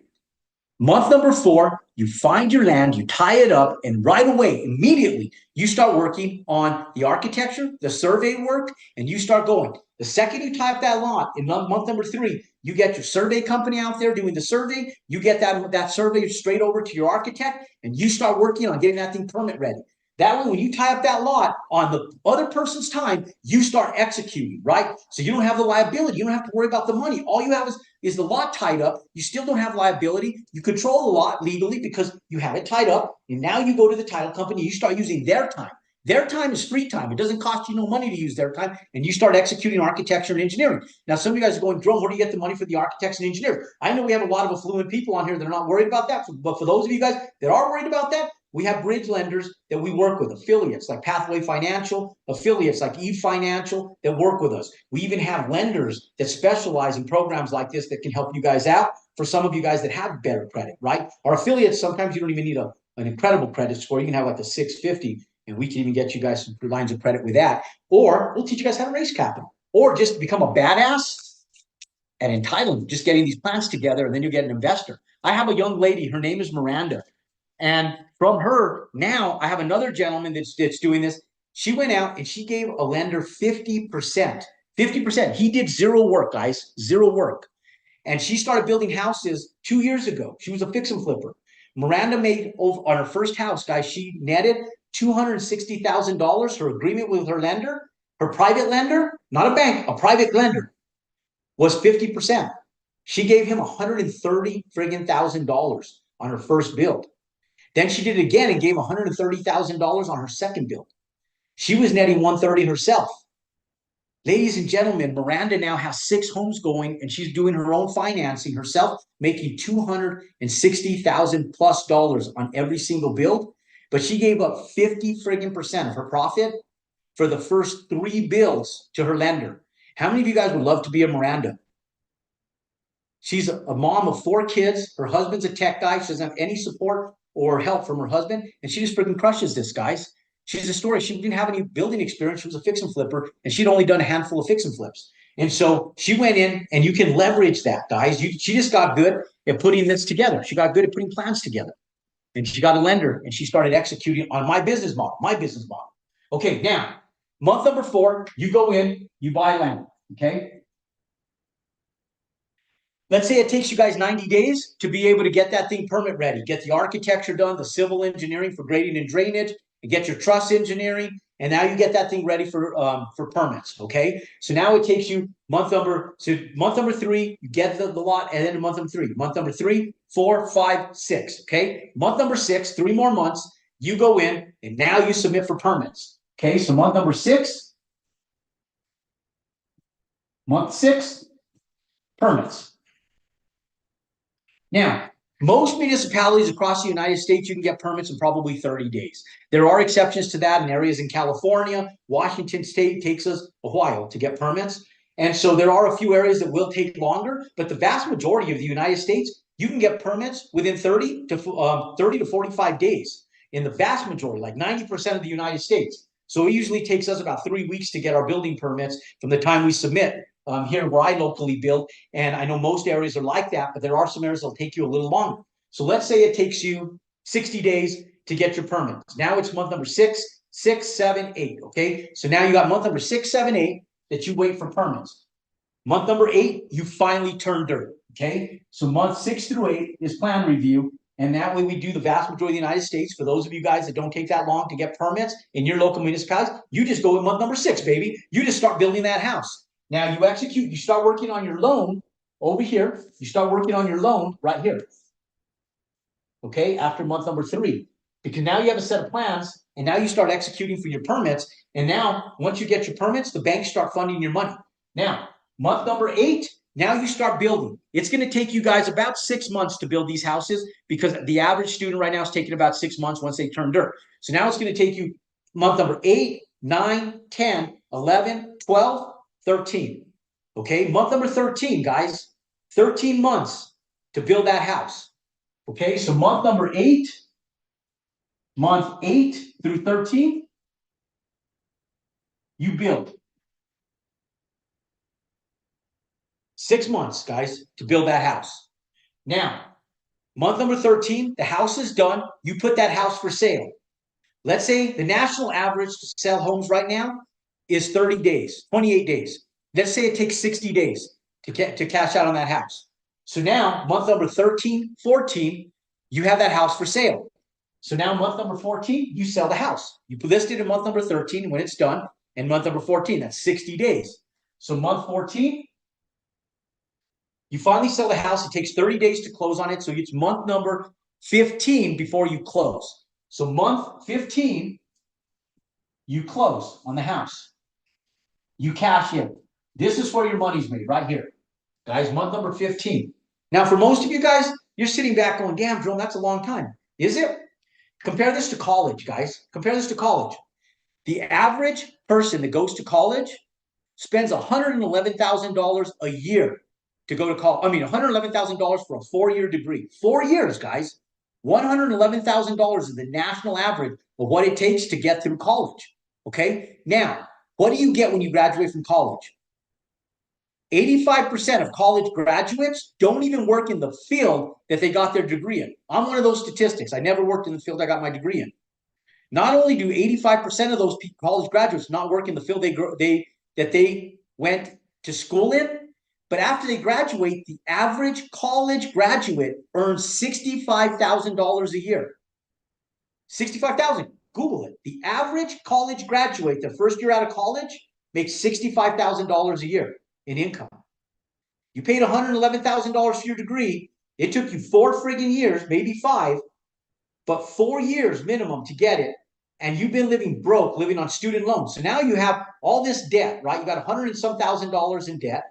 Month number 4, you find your land, you tie it up, and right away, immediately, you start working on the architecture, the survey work, and you start going. The second you tie up that lot in month number 3, you get your survey company out there doing the survey, you get that survey straight over to your architect, and you start working on getting that thing permit ready. That way, when you tie up that lot on the other person's time, you start executing, right? So you don't have the liability. You don't have to worry about the money. All you have is the lot tied up. You still don't have liability. You control the lot legally because you have it tied up. And now you go to the title company. You start using their time. Their time is free time. It doesn't cost you no money to use their time, and you start executing architecture and engineering. Now, some of you guys are going, Jerome, where do you get the money for the architects and engineers? I know we have a lot of affluent people on here that are not worried about that, but for those of you guys that are worried about that, we have bridge lenders that we work with, affiliates like Pathway Financial, affiliates like Eve Financial that work with us. We even have lenders that specialize in programs like this that can help you guys out for some of you guys that have better credit, right? Our affiliates, sometimes you don't even need an incredible credit score. You can have like a 650, and we can even get you guys some lines of credit with that. Or we'll teach you guys how to raise capital, or just become a badass at entitlement, just getting these plans together, and then you get an investor. I have a young lady, her name is Miranda. And from her, now I have another gentleman that's doing this. She went out and she gave a lender 50%. 50%. He did zero work, guys, zero work. And she started building houses 2 years ago. She was a fix and flipper. Miranda made over on her first house, guys, she netted $260,000. Her agreement with her lender, her private lender, not a bank, a private lender, was 50%. She gave him $130,000 on her first build. Then she did it again and gave $130,000 on her second build. She was netting 130 herself. Ladies and gentlemen, Miranda now has 6 homes going, and she's doing her own financing herself, making $260,000 plus on every single build. But she gave up 50% of her profit for the first 3 builds to her lender. How many of you guys would love to be a Miranda? She's a mom of 4 kids. Her husband's a tech guy. She doesn't have any support or help from her husband, and she just freaking crushes this, guys. She's a story. She didn't have any building experience. She was a fix and flipper, and she'd only done a handful of fix and flips. And so she went in, and you can leverage that, guys. She just got good at putting this together. She got good at putting plans together, and she got a lender, and she started executing on my business model. Okay, now month number 4, you go in, you buy land. Okay. Let's say it takes you guys 90 days to be able to get that thing permit ready, get the architecture done, the civil engineering for grading and drainage, and get your truss engineering, and now you get that thing ready for permits. Okay, so now it takes you month number 3, you get the lot, and then month number 3, 4, 5, 6. Okay, month number 6, 3 more months, you go in, and now you submit for permits. Okay, so month 6, permits. Now, most municipalities across the United States, you can get permits in probably 30 days. There are exceptions to that in areas in California. Washington State takes us a while to get permits. And so there are a few areas that will take longer, but the vast majority of the United States, you can get permits within 30 to 45 days. In the vast majority, like 90% of the United States. So it usually takes us about 3 weeks to get our building permits from the time we submit. Here where I locally build, and I know most areas are like that, but there are some areas that'll take you a little longer. So let's say it takes you 60 days to get your permits. Now it's month number 6, 7, 8. Okay, so now you got month number 6, 7, 8 that you wait for permits. Month number 8, you finally turn dirt. Okay, so month 6 through 8 is plan review. And that way we do the vast majority of the United States. For those of you guys that don't take that long to get permits in your local municipalities, you just go in month number 6, baby. You just start building that house. Now you execute, you start working on your loan over here. You start working on your loan right here. Okay, after month number 3. Because now you have a set of plans, and now you start executing for your permits. And now, once you get your permits, the banks start funding your money. Now, month number 8, now you start building. It's going to take you guys about 6 months to build these houses, because the average student right now is taking about 6 months once they turn dirt. So now it's going to take you month number 8, 9, 10, 11, 12, 13. Okay, month number 13, guys. 13 months to build that house. Okay, so month number 8, month 8 through 13, you build. 6 months, guys, to build that house. Now, month number 13, the house is done. You put that house for sale. Let's say the national average to sell homes right now is 30 days, 28 days. Let's say it takes 60 days to cash out on that house. So now, month number 13, 14, you have that house for sale. So now, month number 14, you sell the house. You list it in month number 13 when it's done, and month number 14, that's 60 days. So month 14, you finally sell the house. It takes 30 days to close on it. So it's month number 15 before you close. So month 15, You close on the house. You cash in. This is where your money's made, right here. Guys, month number 15. Now, for most of you guys, you're sitting back going, damn, Jerome, that's a long time. Is it? Compare this to college, guys. Compare this to college. The average person that goes to college spends $111,000 a year to go to college. I mean, $111,000 for a 4-year degree. 4 years, guys. $111,000 is the national average of what it takes to get through college. Okay? Now, what do you get when you graduate from college? 85% of college graduates don't even work in the field that they got their degree in. I'm one of those statistics. I never worked in the field I got my degree in. Not only do 85% of those college graduates not work in the field that they went to school in, but after they graduate, the average college graduate earns $65,000 a year. 65,000. Google it. The average college graduate, the first year out of college, makes $65,000 a year in income. You paid $111,000 for your degree. It took you 4 friggin' years, maybe 5, but 4 years minimum to get it. And you've been living broke, living on student loans. So now you have all this debt, right? You got $100 and some $1,000 in debt.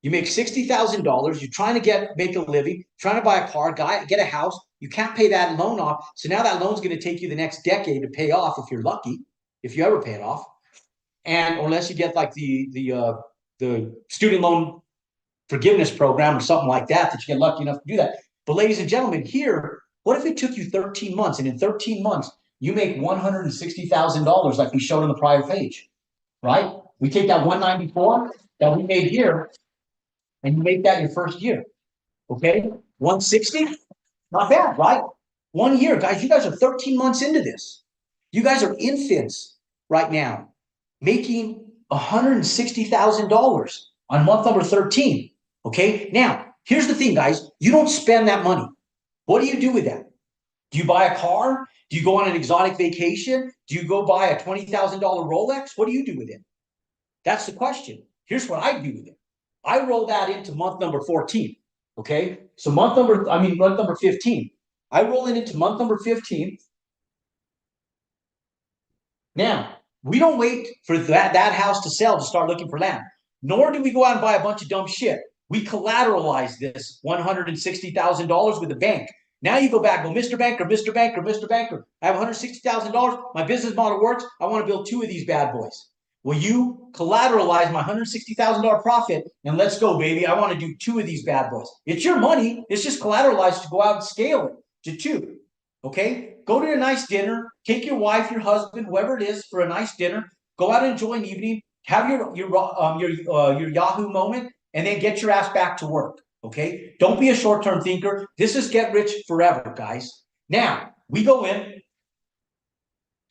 You make $60,000. You're trying to make a living, trying to buy a car, get a house. You can't pay that loan off. So now that loan's going to take you the next decade to pay off if you're lucky, if you ever pay it off. And or unless you get like the student loan forgiveness program or something like that you get lucky enough to do that. But ladies and gentlemen, here, what if it took you 13 months and in 13 months you make $160,000 like we showed on the prior page, right? We take that 194 that we made here and you make that your first year, okay? 160, not bad, right? 1 year, guys, you guys are 13 months into this. You guys are infants right now, making $160,000 on month number 13, okay? Now, here's the thing, guys. You don't spend that money. What do you do with that? Do you buy a car? Do you go on an exotic vacation? Do you go buy a $20,000 Rolex? What do you do with it? That's the question. Here's what I do with it. I roll that into month number 14, okay? So month number 15. I roll it into month number 15. Now, we don't wait for that house to sell to start looking for land, nor do we go out and buy a bunch of dumb shit. We collateralize this $160,000 with the bank. Now you go back, go, Mr. Banker, Mr. Banker, Mr. Banker. I have $160,000. My business model works. I want to build 2 of these bad boys. Will you collateralize my $160,000 profit and let's go, baby? I want to do 2 of these bad boys. It's your money. It's just collateralized to go out and scale it to 2. Okay? Go to a nice dinner. Take your wife, your husband, whoever it is, for a nice dinner. Go out and enjoy an evening. Have your Yahoo moment, and then get your ass back to work. Okay? Don't be a short-term thinker. This is get rich forever, guys. Now, we go in.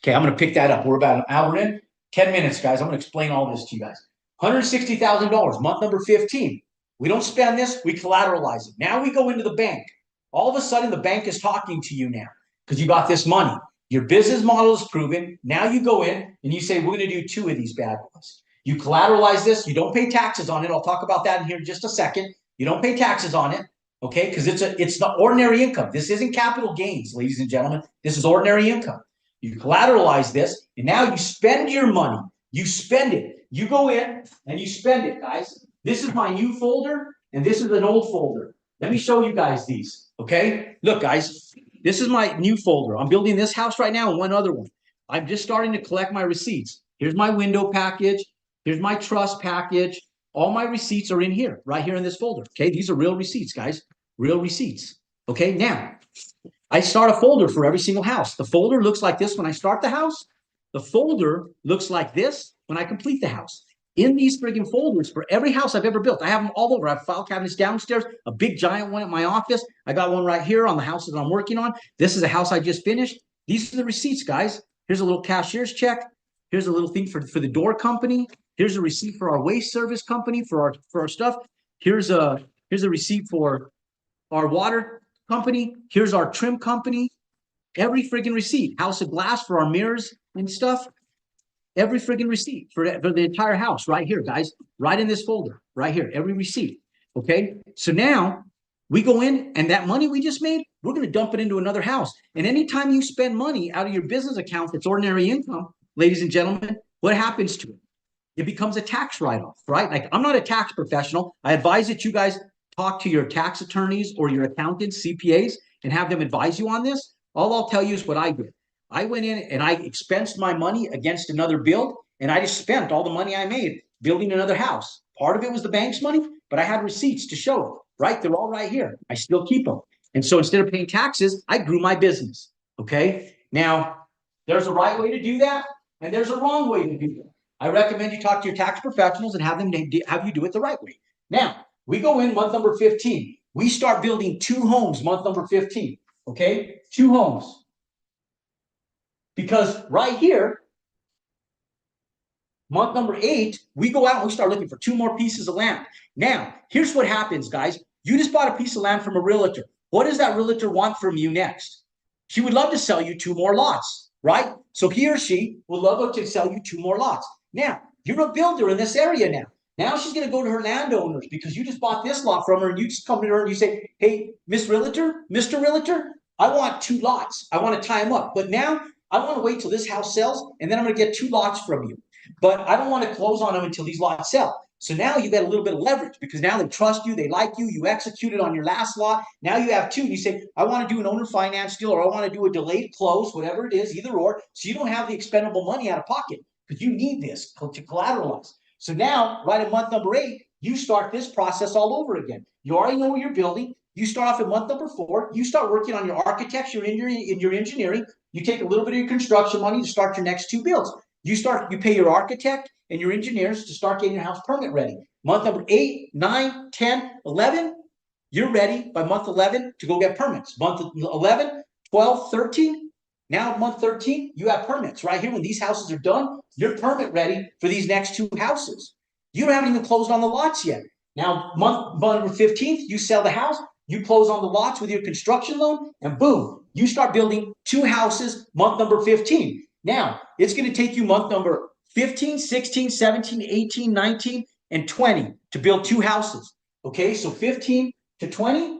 Okay, I'm going to pick that up. We're about an hour in. 10 minutes, guys. I'm going to explain all this to you guys. $160,000, month number 15. We don't spend this. We collateralize it. Now we go into the bank. All of a sudden, the bank is talking to you now because you got this money. Your business model is proven. Now you go in and you say, we're going to do 2 of these bad boys. You collateralize this. You don't pay taxes on it. I'll talk about that in here in just a second. You don't pay taxes on it, okay? Because it's the ordinary income. This isn't capital gains, ladies and gentlemen. This is ordinary income. You collateralize this, and now you spend your money. You spend it. You go in and you spend it, guys. This is my new folder, and this is an old folder. Let me show you guys these, okay? Look, guys, this is my new folder. I'm building this house right now and one other one. I'm just starting to collect my receipts. Here's my window package. Here's my truss package. All my receipts are in here, right here in this folder, okay? These are real receipts, guys. Real receipts, okay? Now, I start a folder for every single house. The folder looks like this when I start the house. The folder looks like this when I complete the house. In these friggin' folders for every house I've ever built, I have them all over. I have file cabinets downstairs, a big giant one at my office. I got one right here on the houses I'm working on. This is a house I just finished. These are the receipts, guys. Here's a little cashier's check. Here's a little thing for the door company. Here's a receipt for our waste service company for our stuff. Here's a receipt for our water company. Here's our trim company. Every friggin' receipt. House of glass for our mirrors and stuff. Every friggin' receipt for the entire house right here, guys. Right in this folder. Right here. Every receipt. Okay? So now we go in and that money we just made, we're going to dump it into another house. And anytime you spend money out of your business account that's ordinary income, ladies and gentlemen, what happens to it? It becomes a tax write-off, right? Like, I'm not a tax professional. I advise that you guys talk to your tax attorneys or your accountants, CPAs, and have them advise you on this. All I'll tell you is what I did. I went in and I expensed my money against another build, and I just spent all the money I made building another house. Part of it was the bank's money, but I had receipts to show it, right? They're all right here. I still keep them. And so instead of paying taxes, I grew my business. Okay. Now, there's a right way to do that, and there's a wrong way to do that. I recommend you talk to your tax professionals and have you do it the right way. Now, we go in month number 15. We start building 2 homes month number 15. Okay, 2 homes. Because right here, month number 8, we go out and we start looking for 2 more pieces of land. Now, here's what happens, guys. You just bought a piece of land from a realtor. What does that realtor want from you next? She would love to sell you 2 more lots, right? So he or she would love to sell you 2 more lots. Now, you're a builder in this area now. Now she's going to go to her landowners because you just bought this lot from her, and you just come to her and you say, hey, Miss Realtor, Mr. Realtor, I want 2 lots. I want to tie them up. But now I want to wait till this house sells, and then I'm going to get 2 lots from you. But I don't want to close on them until these lots sell. So now you get a little bit of leverage because now they trust you, they like you, you executed on your last lot. Now you have 2. You say, I want to do an owner finance deal, or I want to do a delayed close, whatever it is, either or. So you don't have the expendable money out of pocket because you need this to collateralize. So now, right at month number 8, you start this process all over again. You already know what you're building. You start off at month number 4. You start working on your architecture in your engineering. You take a little bit of your construction money to start your next 2 builds. You pay your architect and your engineers to start getting your house permit ready. Month number 8, 9, 10, 11, you're ready by month 11 to go get permits. Month 11, 12, 13. Now month 13, you have permits. Right here, when these houses are done, you're permit ready for these next 2 houses. You haven't even closed on the lots yet. Now, month number 15th, you sell the house, you close on the lots with your construction loan, and boom, you start building 2 houses month number 15. Now, it's going to take you month number 15, 16, 17, 18, 19, and 20 to build 2 houses. Okay, so 15 to 20,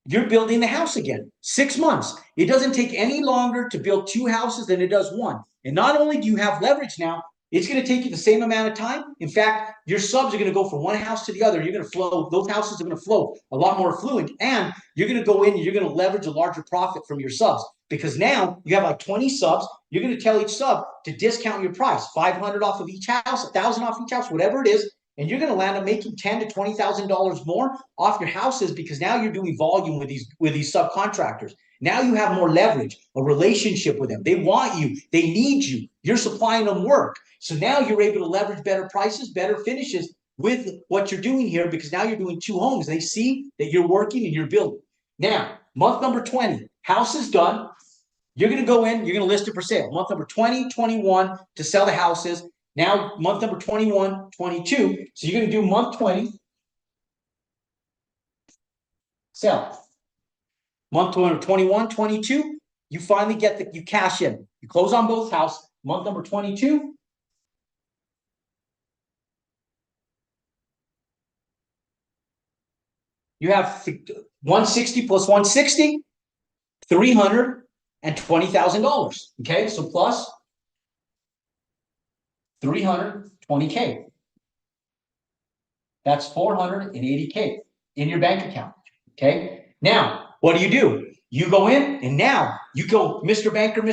you're building the house again. 6 months. It doesn't take any longer to build 2 houses than it does 1. And not only do you have leverage now, it's going to take you the same amount of time. In fact, your subs are going to go from one house to the other. You're going to flow. Those houses are going to flow a lot more fluid. And you're going to go in and you're going to leverage a larger profit from your subs. Because now you have like 20 subs. You're going to tell each sub to discount your price. 500 off of each house, 1,000 off each house, whatever it is. And you're going to land up making $10,000 to $20,000 more off your houses because now you're doing volume with these subcontractors. Now you have more leverage, a relationship with them. They want you. They need you. You're supplying them work. So now you're able to leverage better prices, better finishes with what you're doing here because now you're doing 2 homes. They see that you're working and you're building. Now, month number 20, house is done. You're going to go in, you're going to list it for sale. Month number 20, 21 to sell the houses. Now, month number 21, 22. So you're going to do month 20, sell. Month 21, 22, you finally you cash in. You close on both houses. Month number 22, you have 160 plus 160, $320,000. Okay, so plus 320K. That's 480K in your bank account. Okay, now what do? You go in and now you go, Mr. Banker,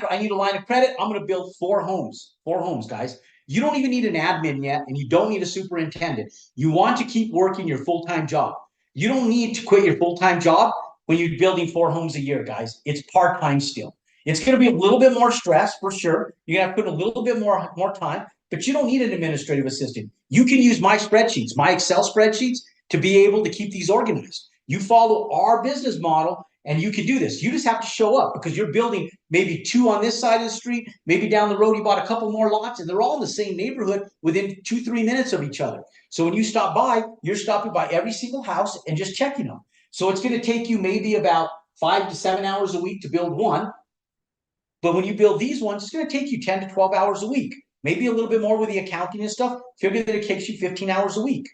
I need a line of credit. I'm going to build 4 homes. 4 homes, guys. You don't even need an admin yet, and you don't need a superintendent. You want to keep working your full-time job. You don't need to quit your full-time job when you're building 4 homes a year, guys. It's part-time still. It's going to be a little bit more stress for sure. You're going to have to put a little bit more time, but you don't need an administrative assistant. You can use my spreadsheets, my Excel spreadsheets, to be able to keep these organized. You follow our business model and you can do this. You just have to show up because you're building maybe 2 on this side of the street. Maybe down the road, you bought a couple more lots and they're all in the same neighborhood within 2-3 minutes of each other. So when you stop by, you're stopping by every single house and just checking them. So it's going to take you maybe about 5 to 7 hours a week to build one. But when you build these ones, it's going to take you 10 to 12 hours a week. Maybe a little bit more with the accounting and stuff. Figure that it takes you 15 hours a week.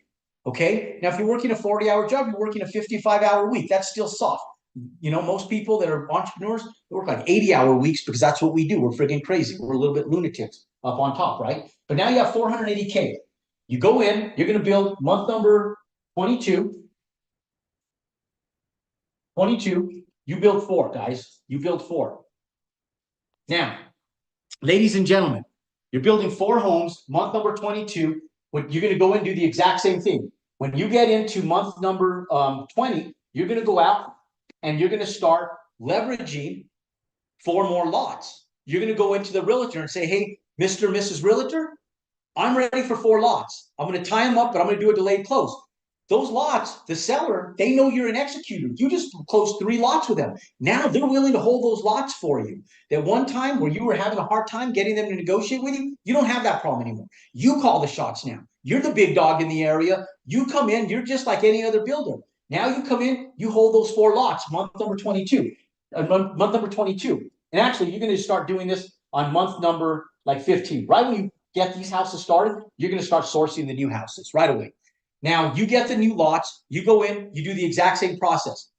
Okay. Now, if you're working a 40-hour job, you're working a 55-hour week. That's still soft. You know, most people that are entrepreneurs, they work like 80-hour weeks because that's what we do. We're friggin' crazy. We're a little bit lunatics up on top, right? But now you have 480K. You go in, you're going to build month number 22. 22, you build 4, guys. You build 4. Now, ladies and gentlemen, you're building 4 homes, month number 22. You're going to go and do the exact same thing. When you get into month number 20, you're going to go out and you're going to start leveraging 4 more lots. You're going to go into the realtor and say, hey, Mr. and Mrs. Realtor, I'm ready for 4 lots. I'm going to tie them up, but I'm going to do a delayed close. Those lots, the seller, they know you're an executor. You just closed 3 lots with them. Now they're willing to hold those lots for you. That one time where you were having a hard time getting them to negotiate with you, you don't have that problem anymore. You call the shots now. You're the big dog in the area. You come in, you're just like any other builder. Now you come in, you hold those 4 lots, month number 22. Month number 22. And actually, you're going to start doing this on month number like 15. Right when you get these houses started, you're going to start sourcing the new houses right away. Now you get the new lots, you go in, you do the exact same process.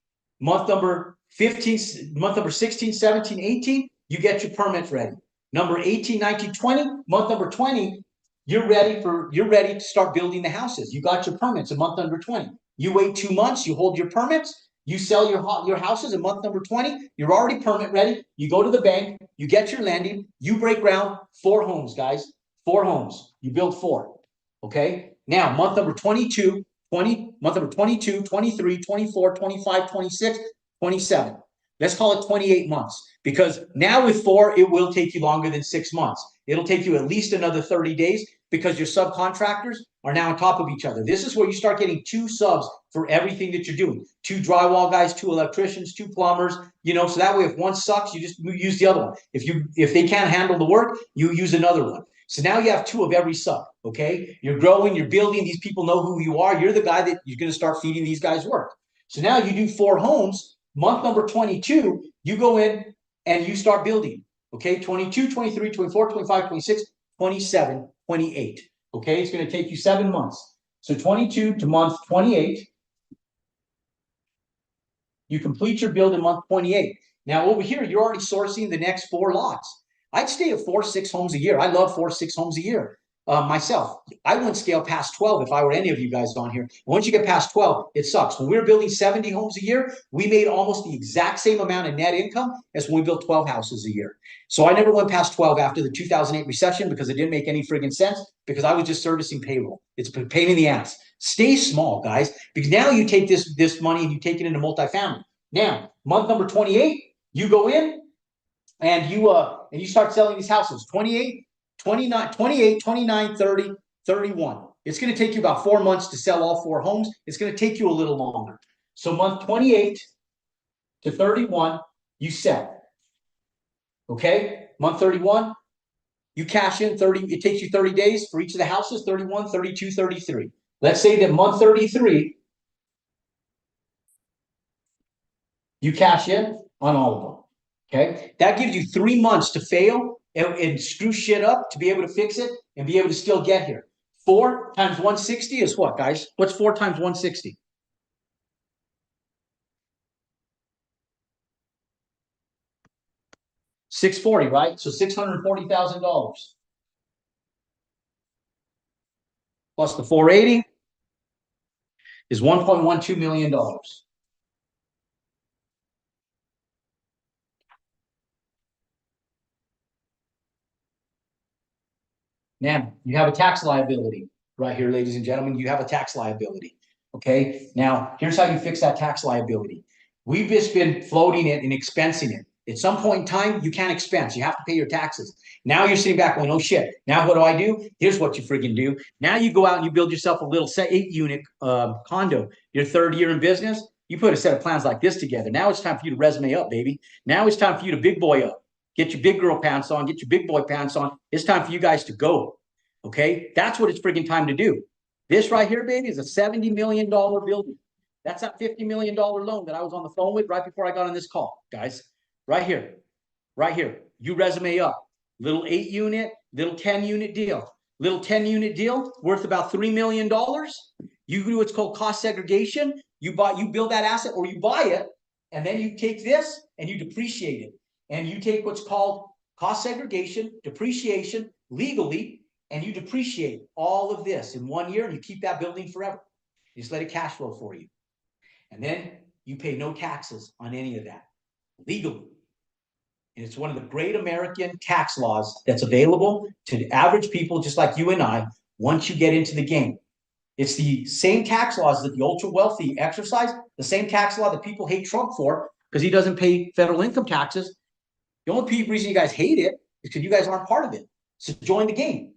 Month number 15, month number 16, 17, 18, you get your permits ready. Number 18, 19, 20, month number 20, you're ready to start building the houses. You got your permits in month number 20. You wait 2 months, you hold your permits, you sell your houses in month number 20, you're already permit ready, you go to the bank, you get your lending, you break ground, 4 homes, guys. 4 homes. You build 4. Okay? Now, month number 22, month number 22, 23, 24, 25, 26, 27. Let's call it 28 months because now with 4, it will take you longer than 6 months. It'll take you at least another 30 days because your subcontractors are now on top of each other. This is where you start getting 2 subs for everything that you're doing. 2 drywall guys, 2 electricians, 2 plumbers, you know, so that way if one sucks, you just use the other one. If they can't handle the work, you use another one. So now you have 2 of every sub, okay? You're growing, you're building, these people know who you are. You're the guy that you're going to start feeding these guys work. So now you do 4 homes. Month number 22, you go in and you start building, okay? 22, 23, 24, 25, 26, 27, 28, okay? It's going to take you 7 months. So 22 to month 28, you complete your build in month 28. Now over here, you're already sourcing the next 4 lots. I'd stay at 4, 6 homes a year. I love 4, 6 homes a year myself. I wouldn't scale past 12 if I were any of you guys on here. Once you get past 12, it sucks. When we were building 70 homes a year, we made almost the exact same amount of net income as when we built 12 houses a year. So I never went past 12 after the 2008 recession because it didn't make any friggin' sense because I was just servicing payroll. It's a pain in the ass. Stay small, guys, because now you take this money and you take it into multifamily. Now, month number 28, you go in, and you start selling these houses 28, 29, 28, 29, 30, 31. It's going to take you about 4 months to sell all 4 homes. It's going to take you a little longer. So month 28 to 31, you sell. Okay? Month 31, you cash in 30. It takes you 30 days for each of the houses, 31, 32, 33. Let's say that month 33, you cash in on all of them. Okay, that gives you 3 months to fail and screw shit up to be able to fix it and be able to still get here. 4 times 160 is what, guys? What's 4 times 160? 640, right? So $640,000 plus the 480 is $1.12 million. Now, you have a tax liability right here, ladies and gentlemen. You have a tax liability. Okay. Now, here's how you fix that tax liability. We've just been floating it and expensing it. At some point in time, you can't expense. You have to pay your taxes. Now you're sitting back going, oh shit. Now what do? Here's what you freaking do. Now you go out and you build yourself a little 8-unit condo. Your 3rd year in business, you put a set of plans like this together. Now it's time for you to resume up, baby. Now it's time for you to big boy up. Get your big girl pants on. Get your big boy pants on. It's time for you guys to go. Okay? That's what it's freaking time to do. This right here, baby, is a $70 million building. That's that $50 million loan that I was on the phone with right before I got on this call, guys. Right here. Right here. You resume up. Little 8-unit, little 10-unit deal. Little 10-unit deal worth about $3 million. You do what's called cost segregation. You build that asset or you buy it. And then you take this and you depreciate it. And you take what's called cost segregation, depreciation, legally, and you depreciate all of this in 1 year and you keep that building forever. You just let it cash flow for you. And then you pay no taxes on any of that legally. And it's one of the great American tax laws that's available to average people just like you and I once you get into the game. It's the same tax laws that the ultra wealthy exercise, the same tax law that people hate Trump for because he doesn't pay federal income taxes. The only reason you guys hate it is because you guys aren't part of it. So join the game.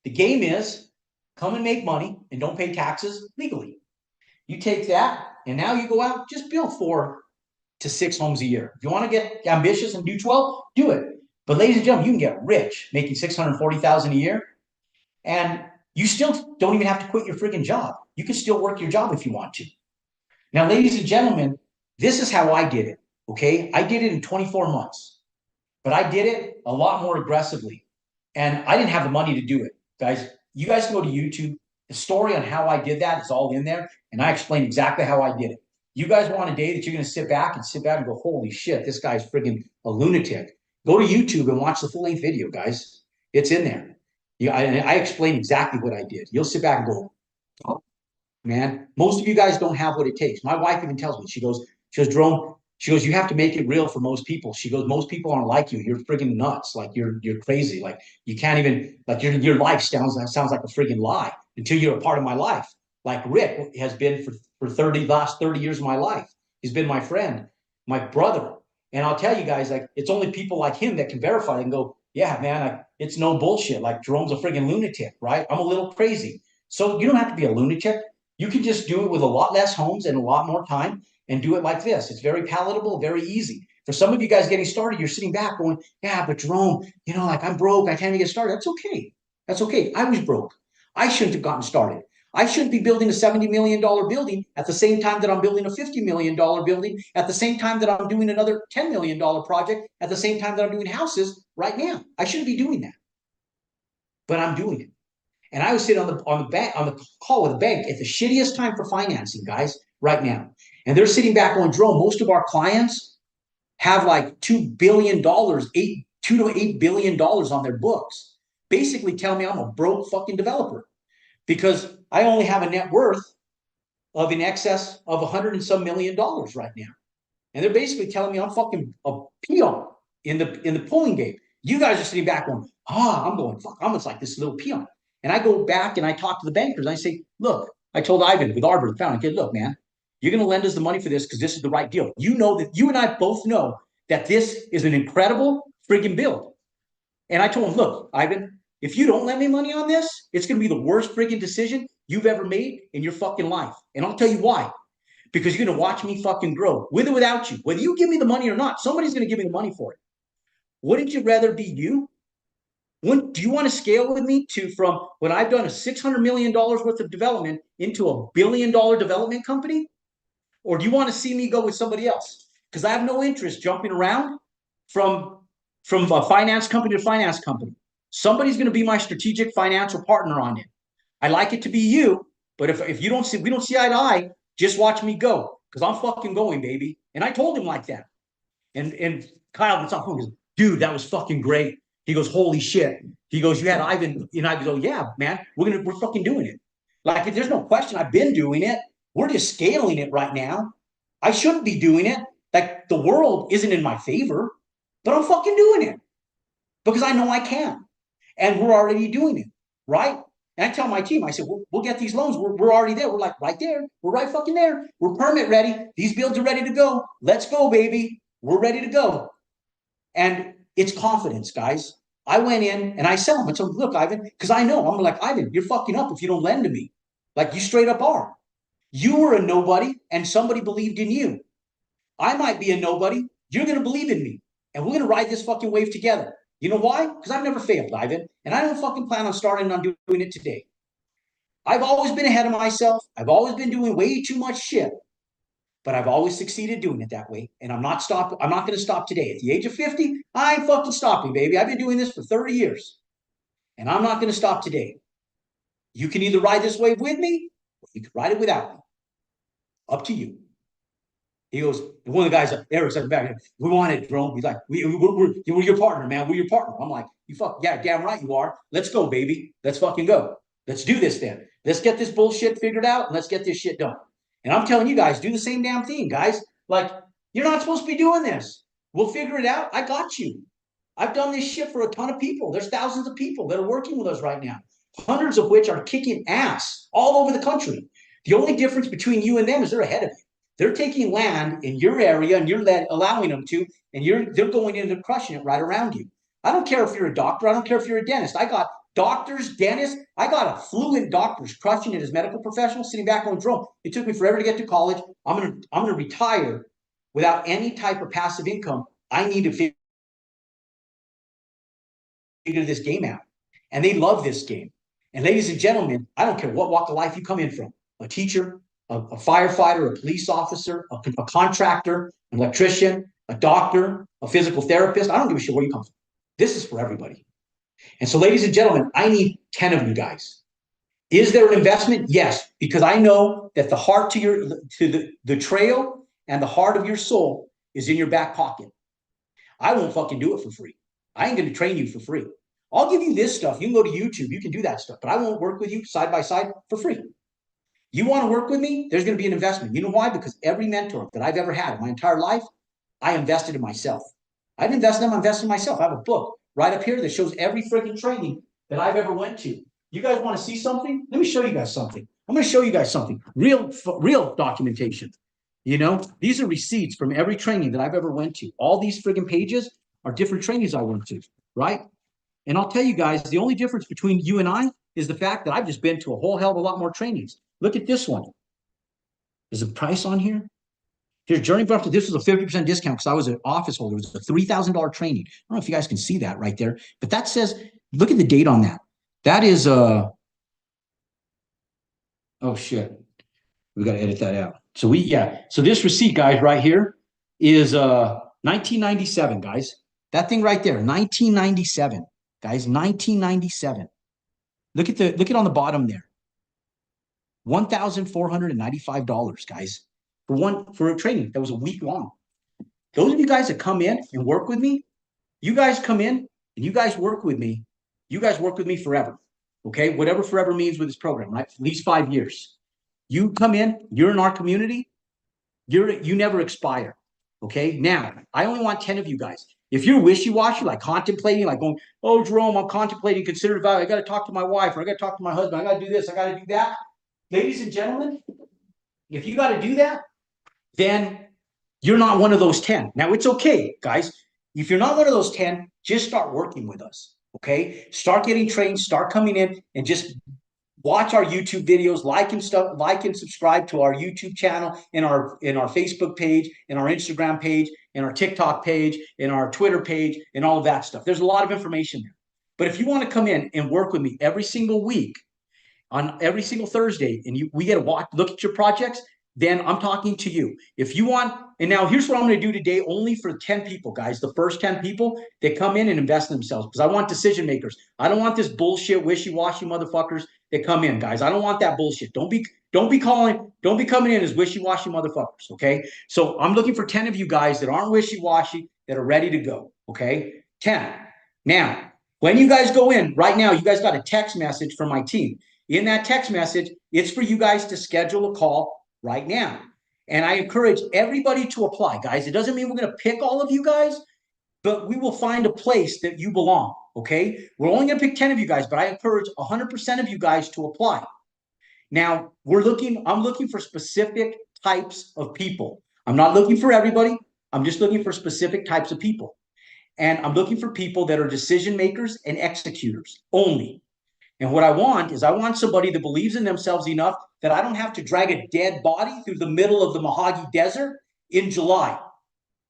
The game is come and make money and don't pay taxes legally. You take that and now you go out, just build 4 to 6 homes a year. If you want to get ambitious and do 12, do it. But ladies and gentlemen, you can get rich making $640,000 a year, and you still don't even have to quit your freaking job. You can still work your job if you want to. Now, ladies and gentlemen, this is how I did it. Okay, I did it in 24 months, but I did it a lot more aggressively, and I didn't have the money to do it, guys. You guys can go to YouTube. The story on how I did that is all in there, and I explain exactly how I did it. You guys want a day that you're going to sit back and go, holy shit, this guy's friggin' a lunatic. Go to YouTube and watch the full-length video, guys. It's in there. I explain exactly what I did. You'll sit back and go, oh, man, most of you guys don't have what it takes. My wife even tells me, she goes, Jerome, she goes, you have to make it real for most people. She goes, most people aren't like you. You're friggin' nuts. Like you're crazy. Like you can't even, like your life sounds like a friggin' lie until you're a part of my life. Like Rick has been for last 30 years of my life. He's been my friend, my brother. And I'll tell you guys, like, it's only people like him that can verify and go, yeah, man, like, it's no bullshit. Like Jerome's a friggin' lunatic, right? I'm a little crazy. So you don't have to be a lunatic. You can just do it with a lot less homes and a lot more time and do it like this. It's very palatable, very easy. For some of you guys getting started, you're sitting back going, yeah, but Jerome, like I'm broke. I can't even get started. That's okay. That's okay. I was broke. I shouldn't have gotten started. I shouldn't be building a $70 million building at the same time that I'm building a $50 million building, at the same time that I'm doing another $10 million project, at the same time that I'm doing houses right now. I shouldn't be doing that, but I'm doing it. And I was sitting on the call with the bank at the shittiest time for financing, guys, right now. And they're sitting back on Jerome. Most of our clients have like $2 billion, $2 to $8 billion on their books. Basically telling me I'm a broke fucking developer because I only have a net worth of in excess of $100 and some million right now. And they're basically telling me I'm fucking a peon in the pulling game. You guys are sitting back going, I'm going, fuck, I'm just like this little peon. And I go back and I talk to the bankers and I say, look, I told Ivan with Arbor, the founder, I said, look, man, you're going to lend us the money for this because this is the right deal. You know that you and I both know that this is an incredible friggin' build. And I told him, look, Ivan, if you don't lend me money on this, it's going to be the worst friggin' decision you've ever made in your fucking life. And I'll tell you why. Because you're going to watch me fucking grow with or without you. Whether you give me the money or not, somebody's going to give me the money for it. Wouldn't you rather be you? Do you want to scale with me from when I've done a $600 million worth of development into $1 billion development company? Or do you want to see me go with somebody else? Because I have no interest jumping around from a finance company to finance company. Somebody's going to be my strategic financial partner on it. I like it to be you, but if we don't see eye to eye, just watch me go because I'm fucking going, baby. And I told him like that. And Kyle gets off phone. He goes, dude, that was fucking great. He goes, holy shit. He goes, you had Ivan. And I go, yeah, man, we're fucking doing it. Like, there's no question. I've been doing it. We're just scaling it right now. I shouldn't be doing it. Like, the world isn't in my favor, but I'm fucking doing it because I know I can. And we're already doing it, right? And I tell my team, I said, we'll get these loans. We're already there. We're like right there. We're right fucking there. We're permit ready. These builds are ready to go. Let's go, baby. We're ready to go. And it's confidence, guys. I went in and I sell them. I told them, look, Ivan, because I know. I'm like, Ivan, you're fucking up if you don't lend to me. Like, you straight up are. You were a nobody and somebody believed in you. I might be a nobody. You're going to believe in me. And we're going to ride this fucking wave together. You know why? Because I've never failed, Ivan. And I don't fucking plan on starting on doing it today. I've always been ahead of myself. I've always been doing way too much shit. But I've always succeeded doing it that way. And I'm not going to stop today. At the age of 50, I ain't fucking stopping, baby. I've been doing this for 30 years. And I'm not going to stop today. You can either ride this wave with me or you can ride it without me. Up to you. He goes, one of the guys, Eric said back, we want it, Jerome. He's like, we're your partner, man. We're your partner. I'm like, you fuck, yeah, damn right you are. Let's go, baby. Let's fucking go. Let's do this then. Let's get this bullshit figured out and let's get this shit done. And I'm telling you guys, do the same damn thing, guys. Like, you're not supposed to be doing this. We'll figure it out. I got you. I've done this shit for a ton of people. There's thousands of people that are working with us right now, hundreds of which are kicking ass all over the country. The only difference between you and them is they're ahead of you. They're taking land in your area and you're allowing them to, and they're going in and crushing it right around you. I don't care if you're a doctor. I don't care if you're a dentist. I got doctors, dentists. I got affluent doctors crushing it as medical professionals, sitting back on drone. It took me forever to get to college. I'm gonna retire without any type of passive income. I need to figure this game out, and they love this game. And ladies and gentlemen, I don't care what walk of life you come in from, a teacher, a firefighter, a police officer, a contractor, an electrician, a doctor, a physical therapist. I don't give a shit where you come from. This is for everybody. And so, ladies and gentlemen, I need 10 of you guys. Is there an investment? Yes, because I know that the heart to the trail and the heart of your soul is in your back pocket. I won't fucking do it for free. I ain't going to train you for free. I'll give you this stuff. You can go to YouTube. You can do that stuff, but I won't work with you side by side for free. You want to work with me? There's going to be an investment. You know why? Because every mentor that I've ever had in my entire life, I invested in myself. I've invested in myself. I have a book right up here that shows every freaking training that I've ever went to. You guys want to see something? Let me show you guys something. I'm going to show you guys something. Real documentation. You know, these are receipts from every training that I've ever went to. All these friggin' pages are different trainings I went to, right? And I'll tell you guys, the only difference between you and I is the fact that I've just been to a whole hell of a lot more trainings. Look at this one. Is the price on here? Here's Journey Buffett. This was a 50% discount because I was an office holder. It was a $3,000 training. I don't know if you guys can see that right there, but that says, look at the date on that. That is, oh shit. We got to edit that out. So so this receipt, guys, right here is 1997, guys. That thing right there, 1997, guys, 1997. Look at on the bottom there. $1,495, guys, for a training that was a week long. Those of you guys that come in and work with me, you guys come in and you guys work with me. You guys work with me forever. Okay, whatever forever means with this program, right? At least 5 years. You come in, you're in our community, you never expire. Okay, now I only want 10 of you guys. If you're wishy-washy, like contemplating, like going, oh, Jerome, I'm contemplating, considered value. I got to talk to my wife, or I got to talk to my husband. I got to do this, I got to do that. Ladies and gentlemen, if you got to do that, then you're not one of those 10. Now, it's okay, guys. If you're not one of those 10, just start working with us. Okay, start getting trained, start coming in, and just watch our YouTube videos, like and subscribe to our YouTube channel, and our Facebook page, and our Instagram page, and our TikTok page, and our Twitter page, and all of that stuff. There's a lot of information there. But if you want to come in and work with me every single week, on every single Thursday, and we get to look at your projects, then I'm talking to you. If you want, and now here's what I'm going to do today, only for 10 people, guys. The first 10 people that come in and invest in themselves, because I want decision makers. I don't want this bullshit, wishy-washy motherfuckers that come in, guys. I don't want that bullshit. Don't be coming in as wishy-washy motherfuckers, okay? So I'm looking for 10 of you guys that aren't wishy-washy, that are ready to go, okay? 10. Now, when you guys go in, right now, you guys got a text message from my team. In that text message, it's for you guys to schedule a call right now. And I encourage everybody to apply, guys. It doesn't mean we're going to pick all of you guys, but we will find a place that you belong, okay? We're only going to pick 10 of you guys, but I encourage 100% of you guys to apply. Now, I'm looking for specific types of people. I'm not looking for everybody. I'm just looking for specific types of people. And I'm looking for people that are decision makers and executors only. And what I want somebody that believes in themselves enough that I don't have to drag a dead body through the middle of the Mojave Desert in July,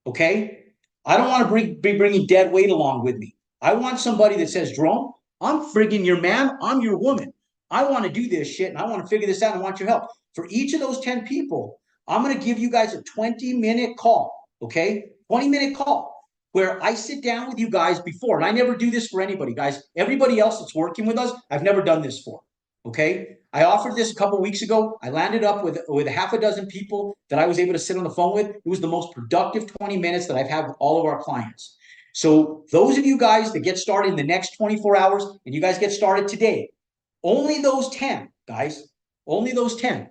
okay? I don't want to be bringing dead weight along with me. I want somebody that says, Jerome, I'm friggin' your man, I'm your woman. I want to do this shit, and I want to figure this out, and I want your help. For each of those 10 people, I'm going to give you guys a 20-minute call, okay? 20-minute call, where I sit down with you guys before, and I never do this for anybody, guys. Everybody else that's working with us, I've never done this for, Okay. I offered this a couple weeks ago. I landed up with a half a dozen people that I was able to sit on the phone with. It was the most productive 20 minutes that I've had with all of our clients. So those of you guys that get started in the next 24 hours and you guys get started today, only those 10, guys, only those 10.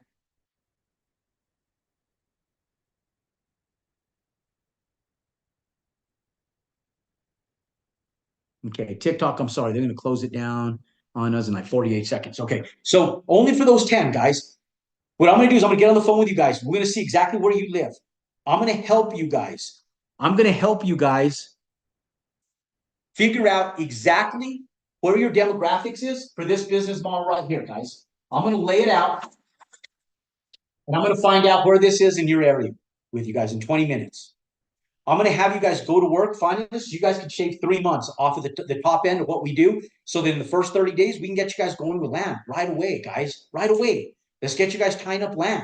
Okay, TikTok, I'm sorry, they're going to close it down on us in like 48 seconds. Okay, so only for those 10, guys. What I'm going to do is I'm going to get on the phone with you guys. We're going to see exactly where you live. I'm going to help you guys. I'm going to help you guys figure out exactly where your demographics is for this business model right here, guys. I'm going to lay it out and I'm going to find out where this is in your area with you guys in 20 minutes. I'm going to have you guys go to work, find this. You guys can shave 3 months off of the top end of what we do. So that in the first 30 days, we can get you guys going with land right away, guys, right away. Let's get you guys tying up land.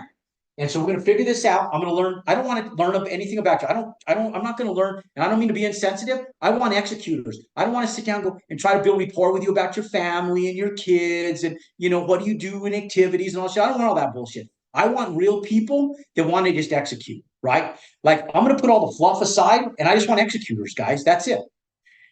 And so we're going to figure this out. I'm going to learn. I don't want to learn anything about you. I'm not going to learn. And I don't mean to be insensitive. I want executors. I don't want to sit down and try to build rapport with you about your family and your kids and, what do you do in activities and all that shit. I don't want all that bullshit. I want real people that want to just execute, right? Like I'm going to put all the fluff aside and I just want executors, guys. That's it.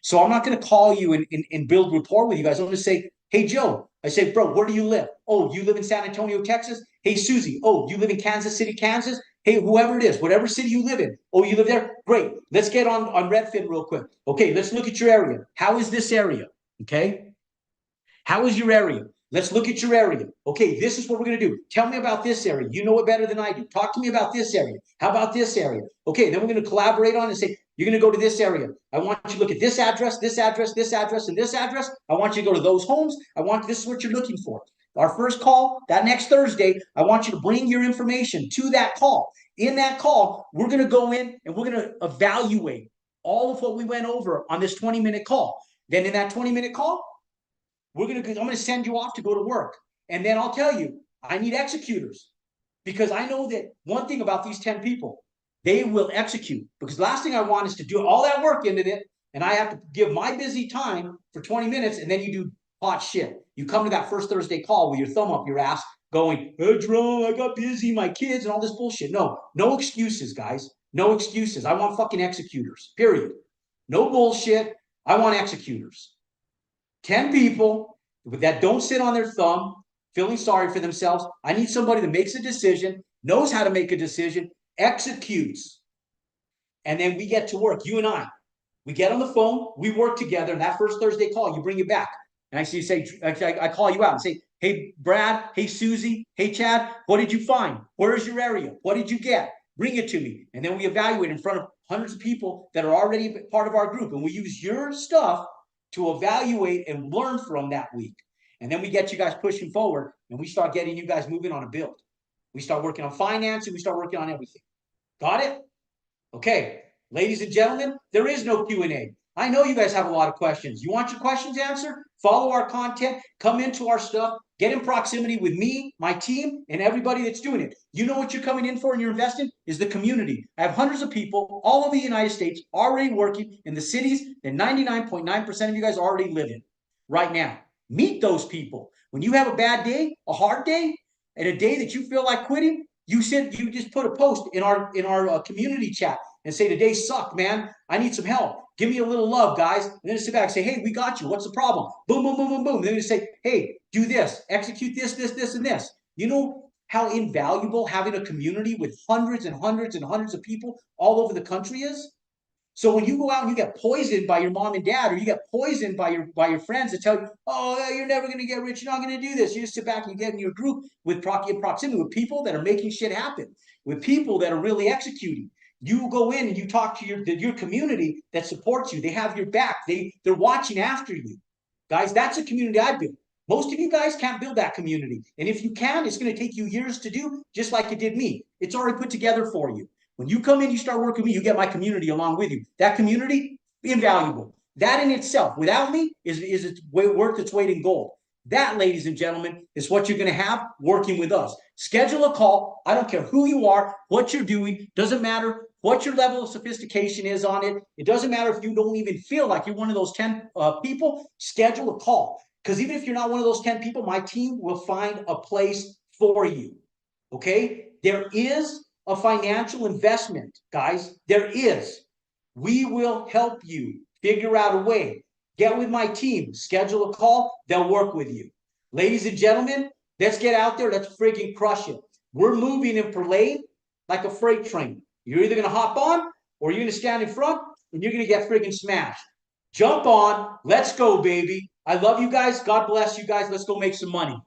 So I'm not going to call you and build rapport with you guys. I'm going to say, hey, Joe. I say, bro, where do you live? Oh, you live in San Antonio, Texas? Hey, Susie. Oh, you live in Kansas City, Kansas? Hey, whoever it is, whatever city you live in. Oh, you live there? Great. Let's get on Redfin real quick. Okay, let's look at your area. How is this area? Okay. How is your area? Let's look at your area. Okay, this is what we're going to do. Tell me about this area. You know it better than I do. Talk to me about this area. How about this area? Okay, then we're going to collaborate on and say, you're going to go to this area. I want you to look at this address, this address, this address, and this address. I want you to go to those homes. This is what you're looking for. Our first call, that next Thursday, I want you to bring your information to that call. In that call, we're going to go in and we're going to evaluate all of what we went over on this 20-minute call. Then in that 20-minute call, I'm going to send you off to go to work. And then I'll tell you, I need executors because I know that one thing about these 10 people, they will execute. Because the last thing I want is to do all that work into it and I have to give my busy time for 20 minutes and then you do hot shit. You come to that first Thursday call with your thumb up your ass going, hey, Jerome, I got busy, my kids and all this bullshit. No excuses, guys. No excuses. I want fucking executors, period. No bullshit. I want executors. 10 people that don't sit on their thumb, feeling sorry for themselves. I need somebody that makes a decision, knows how to make a decision, executes. And then we get to work, you and I. We get on the phone, we work together, and that first Thursday call, you bring it back. And I call you out and say, hey, Brad, hey, Susie, hey, Chad, what did you find? Where's your area? What did you get? Bring it to me. And then we evaluate in front of hundreds of people that are already part of our group. And we use your stuff to evaluate and learn from that week. And then we get you guys pushing forward and we start getting you guys moving on a build. We start working on finance and we start working on everything. Got it? Okay, ladies and gentlemen, there is no Q&A. I know you guys have a lot of questions. You want your questions answered? Follow our content, come into our stuff, get in proximity with me, my team, and everybody that's doing it. You know what you're coming in for and you're investing is the community. I have hundreds of people all over the United States already working in the cities that 99.9% of you guys already live in right now. Meet those people. When you have a bad day, a hard day, and a day that you feel like quitting, you just put a post in our community chat and say, today sucked, man. I need some help. Give me a little love, guys. And then sit back and say, hey, we got you. What's the problem? Boom, boom, boom, boom, boom. And then you say, hey, do this, execute this, this, this, and this. You know how invaluable having a community with hundreds and hundreds and hundreds of people all over the country is? So when you go out and you get poisoned by your mom and dad, or you get poisoned by your friends that tell you, oh, you're never going to get rich, you're not going to do this. You just sit back and you get in your group with proximity with people that are making shit happen, with people that are really executing. You go in and you talk to your community that supports you. They have your back. They're watching after you. Guys, that's a community I built. Most of you guys can't build that community. And if you can, it's going to take you years to do, just like it did me. It's already put together for you. When you come in, you start working with me, you get my community along with you. That community, invaluable. That in itself, without me, is worth its weight in gold. That, ladies and gentlemen, is what you're going to have working with us. Schedule a call. I don't care who you are, what you're doing. Doesn't matter what your level of sophistication is on it. It doesn't matter if you don't even feel like you're one of those 10 people. Schedule a call. Because even if you're not one of those 10 people, my team will find a place for you. Okay? There is a financial investment, guys. There is. We will help you figure out a way. Get with my team, schedule a call, they'll work with you. Ladies and gentlemen, let's get out there, let's freaking crush it. We're moving in Perlade like a freight train. You're either going to hop on or you're going to stand in front and you're going to get freaking smashed. Jump on. Let's go, baby. I love you guys. God bless you guys. Let's go make some money.